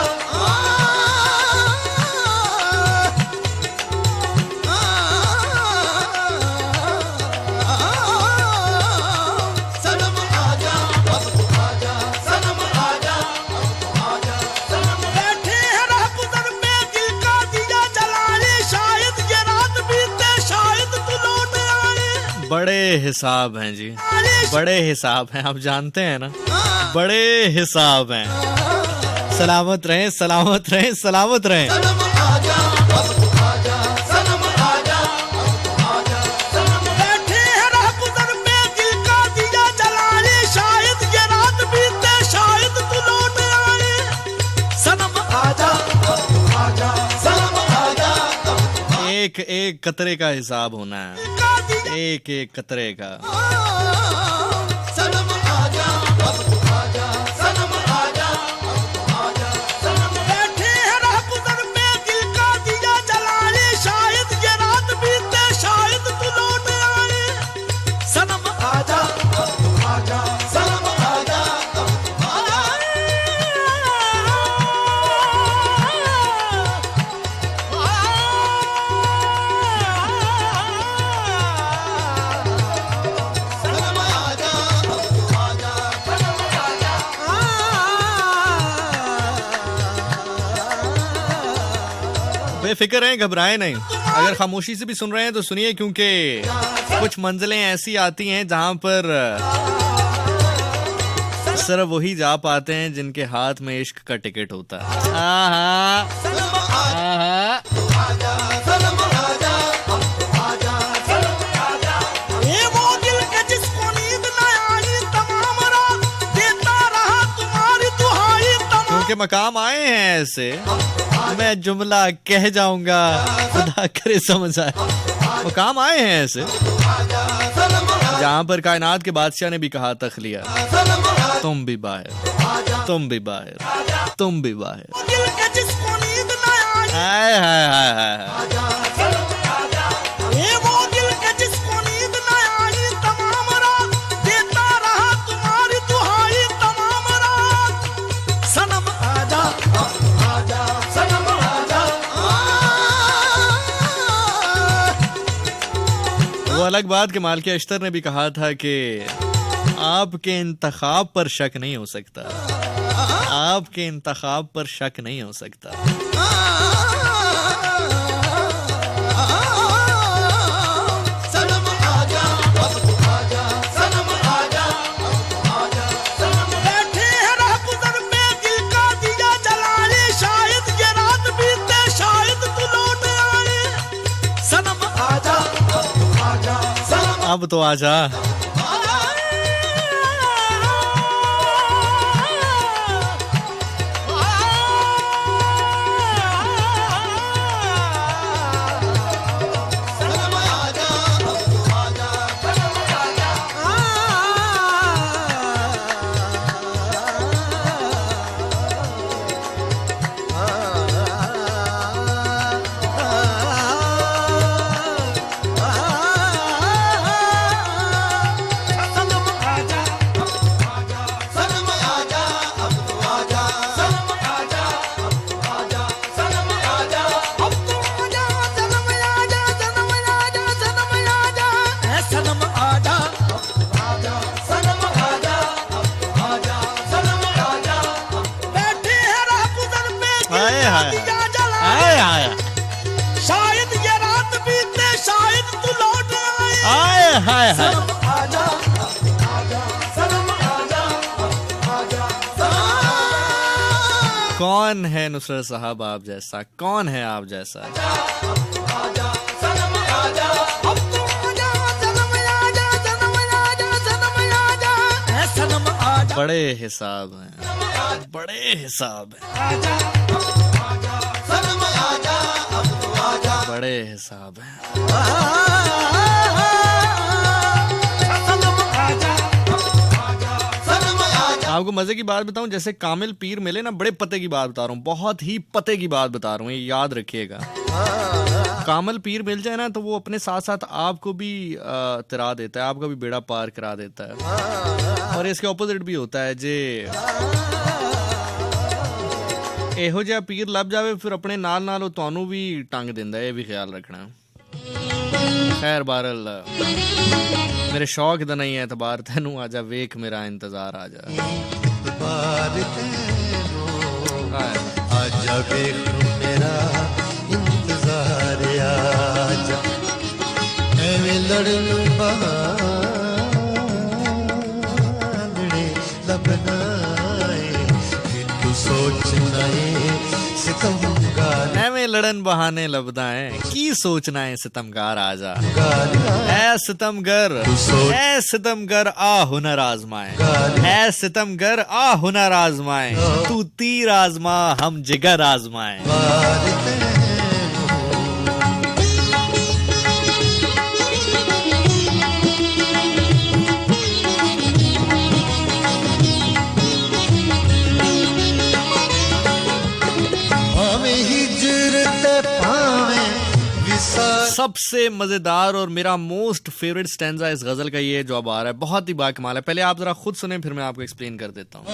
सनम आजा, अब तो आजा, सनम आजा, अब तो आजा, सनम। बैठे हैं रहगुजर में दिल का दिया जलाए, शायद ये रात बीते, शायद तू लौट आए। बड़े हिसाब हैं जी, बड़े हिसाब हैं, आप जानते हैं ना, बड़े हिसाब हैं। सलामत रहें, सलामत रहें, सलामत रहें। सनम आजा, अब तो आजा, सनम आजा, अब तो आजा, सनम। बैठे हैं रहगुजर में दिल का दिया जलाए, शायद ये रात बीते, शायद तू लौट आए। सनम आजा, अब तो आजा, सनम आजा, अब तो एक एक कतरे का हिसाब होना है, एक एक कतरे का। सनम आजा, अब तो आजा, सनम आजा, अब तो आजा, सनम। बैठे हैं रहगुजर में दिल का दिया जलाए, शायद ये रात बीते, शायद तू लौट आए। सनम आजा, अब तो आजा, सनम आजा, अब तो आजा। सनम आजा, अब तो आजा, सनम आजा। बेफिक्र हैं, घबराएं नहीं। अगर खामोशी से भी सुन रहे हैं तो सुनिए, क्योंकि कुछ मंजिलें ऐसी आती हैं जहां पर सिर्फ वही जा पाते हैं जिनके हाथ में इश्क का टिकट होता है। आहा, आहा। ये वो दिल के जिसको नींद न आई तमाम रात देता रहा तुम्हारी दुहाई तमाम। क्योंकि मकाम आए हैं ऐसे, मैं जुमला कह जाऊंगा, खुदा करे समझ आए। मकाम आए हैं ऐसे जहां पर कायनात के बादशाह ने भी कहा तखलिया, तुम भी बाहर, तुम भी बाहर, तुम भी बाहर। दिल के जिसको नींद न आई हाय हाय हाय हाय। ये वो दिल के जिसको नींद न आई तमाम रात देता रहा तुम्हारी दुहाई तमाम रात। सनम आजा आजा सनम आजा। वो अलग बात के मालिक अख्तर ने भी कहा था कि आपके इंतखाब पर शक नहीं हो सकता, आपके इंतखाब पर शक नहीं हो सकता। सनम आजा आजा सनम आजा आजा सनम। बैठे हैं रहगुजर पे दिल का दिया जलाए, शायद ये रात बीते शायद तू लौट आए। सनम आजा आजा सनम। अब तो आजा। शायद ये रात बीते शायद तू लौट आए। हाय हाय हाय। आजा आजा सनम आजा आजा सनम। कौन है नुसरत साहब आप जैसा, कौन है आप जैसा? आजा सनम आजा। अब तो आजा सनम आजा सनम आजा सनम आजा ऐ सनम आजा। बड़े हिसाब हैं, बड़े हिसाब हैं, आजा आजा सनम आजा आजा बड़े हिसाब हैं। सनम आजा आजा सनम आजा। आपको मजे की बात बताऊं, जैसे कामिल पीर मिले ना, बड़े पते की बात बता रहा हूँ, बहुत ही पते की बात बता रहा हूँ, ये याद रखिएगा। कामिल पीर मिल जाए ना तो वो अपने साथ साथ आपको भी तिरा देता है, आपका भी बेड़ा पार करा देता है। और इसके ऑपोजिट भी होता है जे ਇਹੋ ਜਿਹਾ ਪੀਰ ਲੱਭ ਜਾਵੇ ਫਿਰ ਆਪਣੇ ਨਾਲ ਨਾਲ ਉਹ ਤੁਹਾਨੂੰ ਵੀ ਟੰਗ ਦਿੰਦਾ, ਇਹ ਵੀ ਖਿਆਲ ਰੱਖਣਾ। ਖੈਰ ਬਹਰਲ ਮੇਰੇ ਸ਼ੌਕ ਦਾ ਨਹੀਂ ਐਤਬਾਰ, ਤੈਨੂੰ ਆ ਜਾ ਵੇਖ ਮੇਰਾ ਇੰਤਜ਼ਾਰ ਆ ਜਾ। आजा वेख मेरा इंतजार आजा, एवें लड़न बहाने लबना तू सोचना है सितमगार। ਐਵੇਂ ਲੜਨ ਬਹਾਨੇ ਲੱਭਦਾ ਹੈ, ਕੀ ਸੋਚਣਾ ਹੈ ਸਿਤਮਗਾਰ ਆ ਜਾ। ਐ ਸਿਤਮਗਰ, ਐ ਸਿਤਮਗਰ ਆ ਹੁਨਰ आजमाए, ऐ सितमगर आ हुनर आजमाए, तू तीर आजमा हम जिगर आजमाए। सबसे मजेदार और मेरा मोस्ट फेवरेट स्टैंजा इस गजल का ये जो अब आ रहा है, बहुत ही बाकमाल है। पहले आप जरा खुद सुने, फिर मैं आपको एक्सप्लेन कर देता हूँ।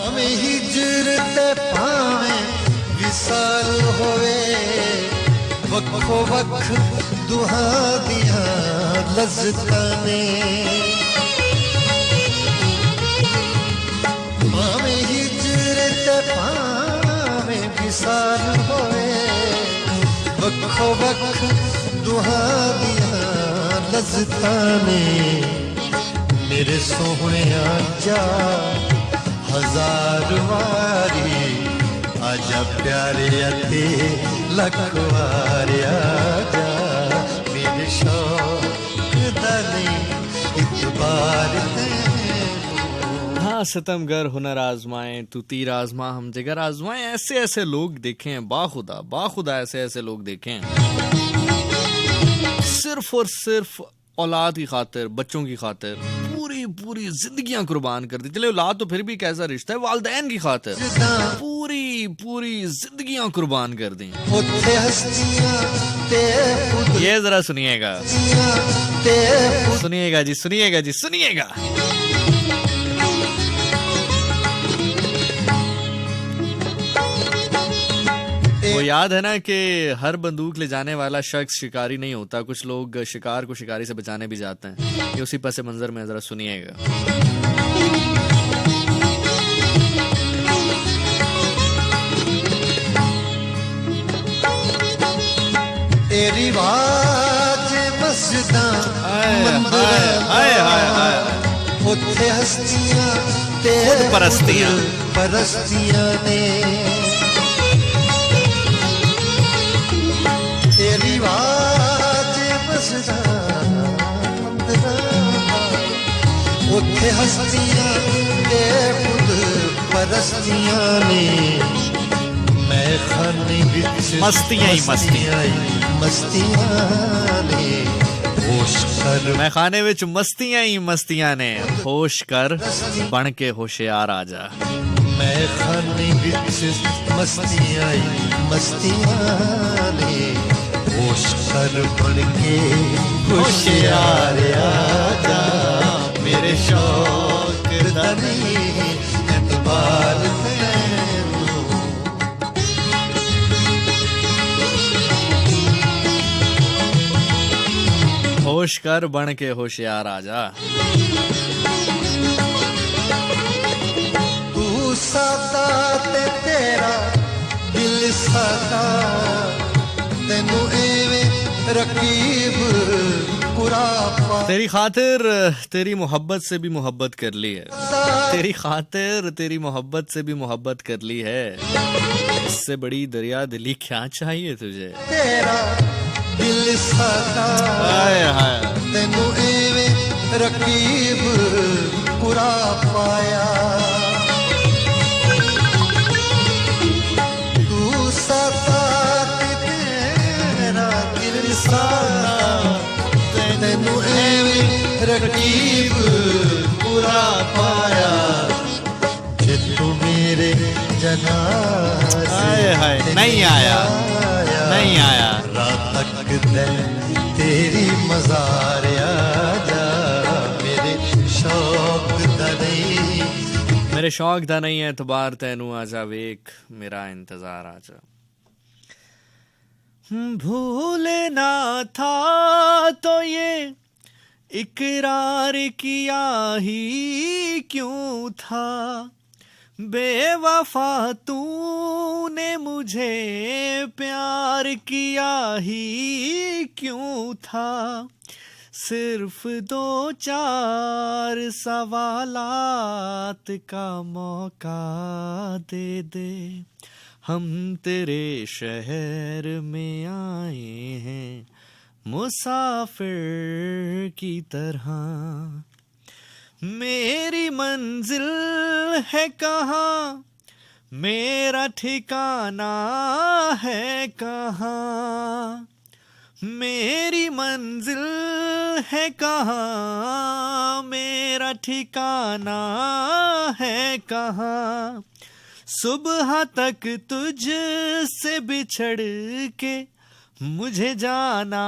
लज़्ज़तां ने मेरे सोहणिया जा हजार वारी आजा प्यारे अते लखवारे आजा मेरे शौक दली इतबार हाँ सितमगर हुनर आजमाए तू तीर आजमा हम जिगर आजमाए, ऐसे ऐसे लोग देखे हैं बाखुदा बाखुदा, ऐसे ऐसे लोग देखे हैं सिर्फ और सिर्फ औलाद की खातिर, बच्चों की खातिर पूरी पूरी जिंदगियां कुर्बान कर दी। चले औलाद तो फिर भी कैसा रिश्ता है, वालिदैन की खातिर पूरी पूरी जिंदगियां कुर्बान कर दी। ये जरा सुनिएगा सुनिएगा जी सुनिएगा जी सुनिएगा। वो याद है ना कि हर बंदूक ले जाने वाला शख्स शिकारी नहीं होता, कुछ लोग शिकार को शिकारी से बचाने भी जाते हैं। ये उसी पस मंजर में जरा सुनिएगा। तेरी आवाज़ मस्जिदां उत्थे हस्तियां ते परस्तियां ने तेरी आवाज़ मस्जिदां उत्थे हस्तियां ते खुद परस्तियां ने मैं खाने विच मस्तियां ही मस्तियां ने होश कर मैं खाने विच मस्तियां ही मस्तियां ने होश कर बन के होशियार आजा। मैं खाने विच मस्तियां ने होश कर बन के होशियार आजा मेरे शौक दा नहीं एतबार होश कर बन के होशियार आजा। तू सादा ते तेरा दिल सादा तेनू एवें रकीब कुरापा तेरी खातिर तेरी मोहब्बत से भी मोहब्बत कर ली है, तेरी खातिर तेरी मोहब्बत से भी मोहब्बत कर ली है, इससे बड़ी दरिया दिली क्या चाहिए तुझे। तेरा दिल सादा तेनू एवें रकीब कुरा पाया तू सादा तेरा दिल सादा तेनू एवें रकीब कुरा पाया जे तू मेरे जनाज़े नहीं आया नहीं आया तेरी मज़ार आजा मेरे शौक दा नहीं एतबार तैनू आजा वेख मेरा इंतजार आजा। भूले ना था तो ये इकरार किया ही क्यों था, बेवफा तूने मुझे प्यार किया ही क्यों था, सिर्फ 2-4 सवालात का मौका दे दे, हम तेरे शहर में आए हैं मुसाफिर की तरह, मेरी मंजिल है कहाँ मेरा ठिकाना है कहाँ, मेरी मंजिल है कहाँ मेरा ठिकाना है कहाँ, सुबह तक तुझ से बिछड़ के मुझे जाना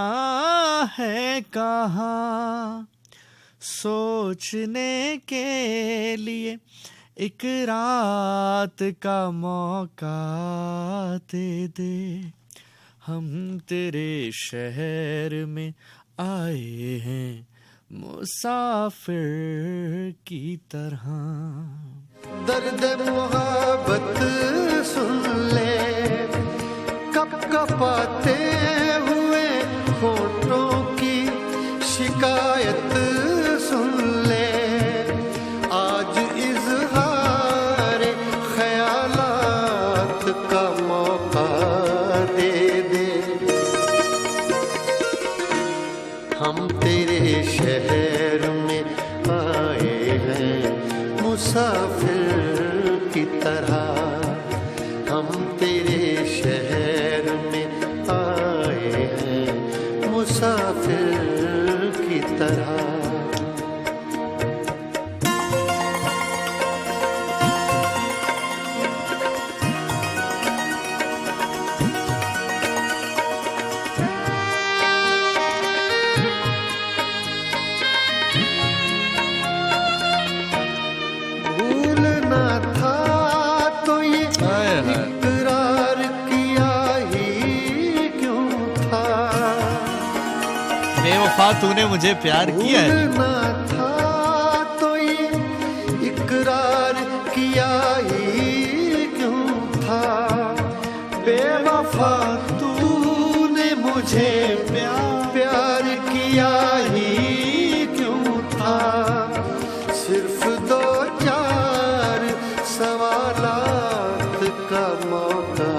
है कहाँ, सोचने के लिए एक रात का मौका दे दे, हम तेरे शहर में आए हैं मुसाफिर की तरह। दर्द मोहब्बत सुन ले कप कपाते हुए होठों की शिकायत सुन ले, आज इज़हार का मौका दे दे। हम तेरे शहर में आए हैं मुसाफिर की तरह, हम तेरे शहर में आए हैं मुसाफिर की तरह। बेवफा तूने मुझे प्यार किया है, भूलना था तो ये इकरार किया ही क्यों था। बेवफा तूने मुझे प्यार किया ही क्यों था। सिर्फ दो चार सवालात का मौका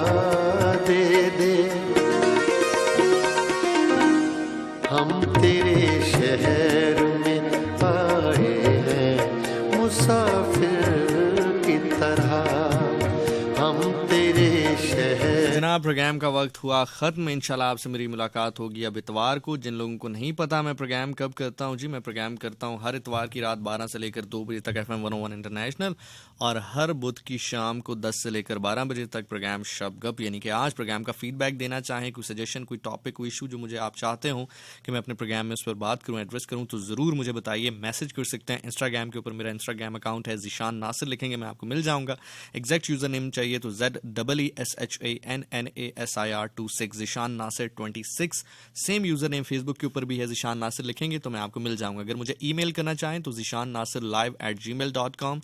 दे दे। हम तेरे शहर में आए हैं मुसाफिर की तरह, हम तेरे शहर। जनाब प्रोग्राम का वक्त हुआ ख़त्म। इंशाल्लाह आपसे मेरी मुलाकात होगी अब इतवार को। जिन लोगों को नहीं पता मैं प्रोग्राम कब करता हूँ, जी मैं प्रोग्राम करता हूँ हर इतवार की रात 12 से लेकर 2 बजे तक FM 101 इंटरनेशनल, और हर बुध की शाम को 10 से लेकर 12 बजे तक प्रोग्राम शब गप। यानी कि आज प्रोग्राम का फीडबैक देना चाहें, कोई सजेशन, कोई टॉपिक, कोई इशू जो मुझे आप चाहते हो कि मैं अपने प्रोग्राम में उस पर बात करूँ, एड्रेस करूँ, तो ज़रूर मुझे बताइए। मैसेज कर सकते हैं इंस्टाग्राम के ऊपर, मेरा इंस्टाग्राम अकाउंट है ज़ीशान नासिर, लिखेंगे मैं आपको मिल जाऊँगा। एग्जैक्ट यूज़र नेम चाहिए तो ZEESHANNASIR26 Zeeshan Nasir 26। Same user name Facebook के ऊपर भी है, ज़ीशान नासिर लिखेंगे तो मैं आपको मिल जाऊँगा। अगर मुझे ईमेल करना चाहें तो zishannasirlive@gmail.com,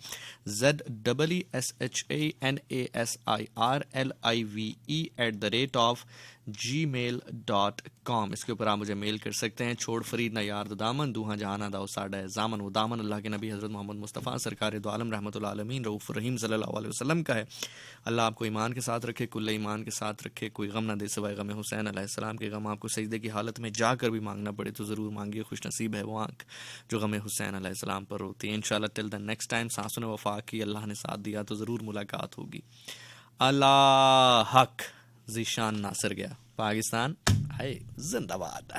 ZEESHANASIRLIVE@gmail.com। इसके ऊपर आप मुझे मेल कर सकते हैं। छोड़ फरीद ना यार दामन, दूहा जहाना दाओ साडा जामन, वो दामन अल्लाह के नबी हज़रत मोहम्मद मुस्तफ़ा सरकार दो आलम रहमतुल आलमीन रऊफ़ रहीम सल्लल्लाहु अलैहि वसल्लम का है। अल्लाह आपको ईमान के साथ रखे, कुल्ले ईमान के साथ रखे, कोई गम ना दे सिवाय गम हुसैन अलैहिस्सलाम के। गम आपको सजदे की हालत में जाकर भी मांगना पड़े तो ज़रूर मांगिए, खुश नसीब है वो आँख जो गम हुसैन अलैहिस्सलाम पर होती है। इंशाल्लाह टिल द नेक्स्ट टाइम, सांसों ने वफा की, अल्लाह ने साथ दिया तो ज़रूर मुलाकात होगी। अल्लाह हक। ज़ीशान नासिर गया, पाकिस्तान आए जिंदाबाद।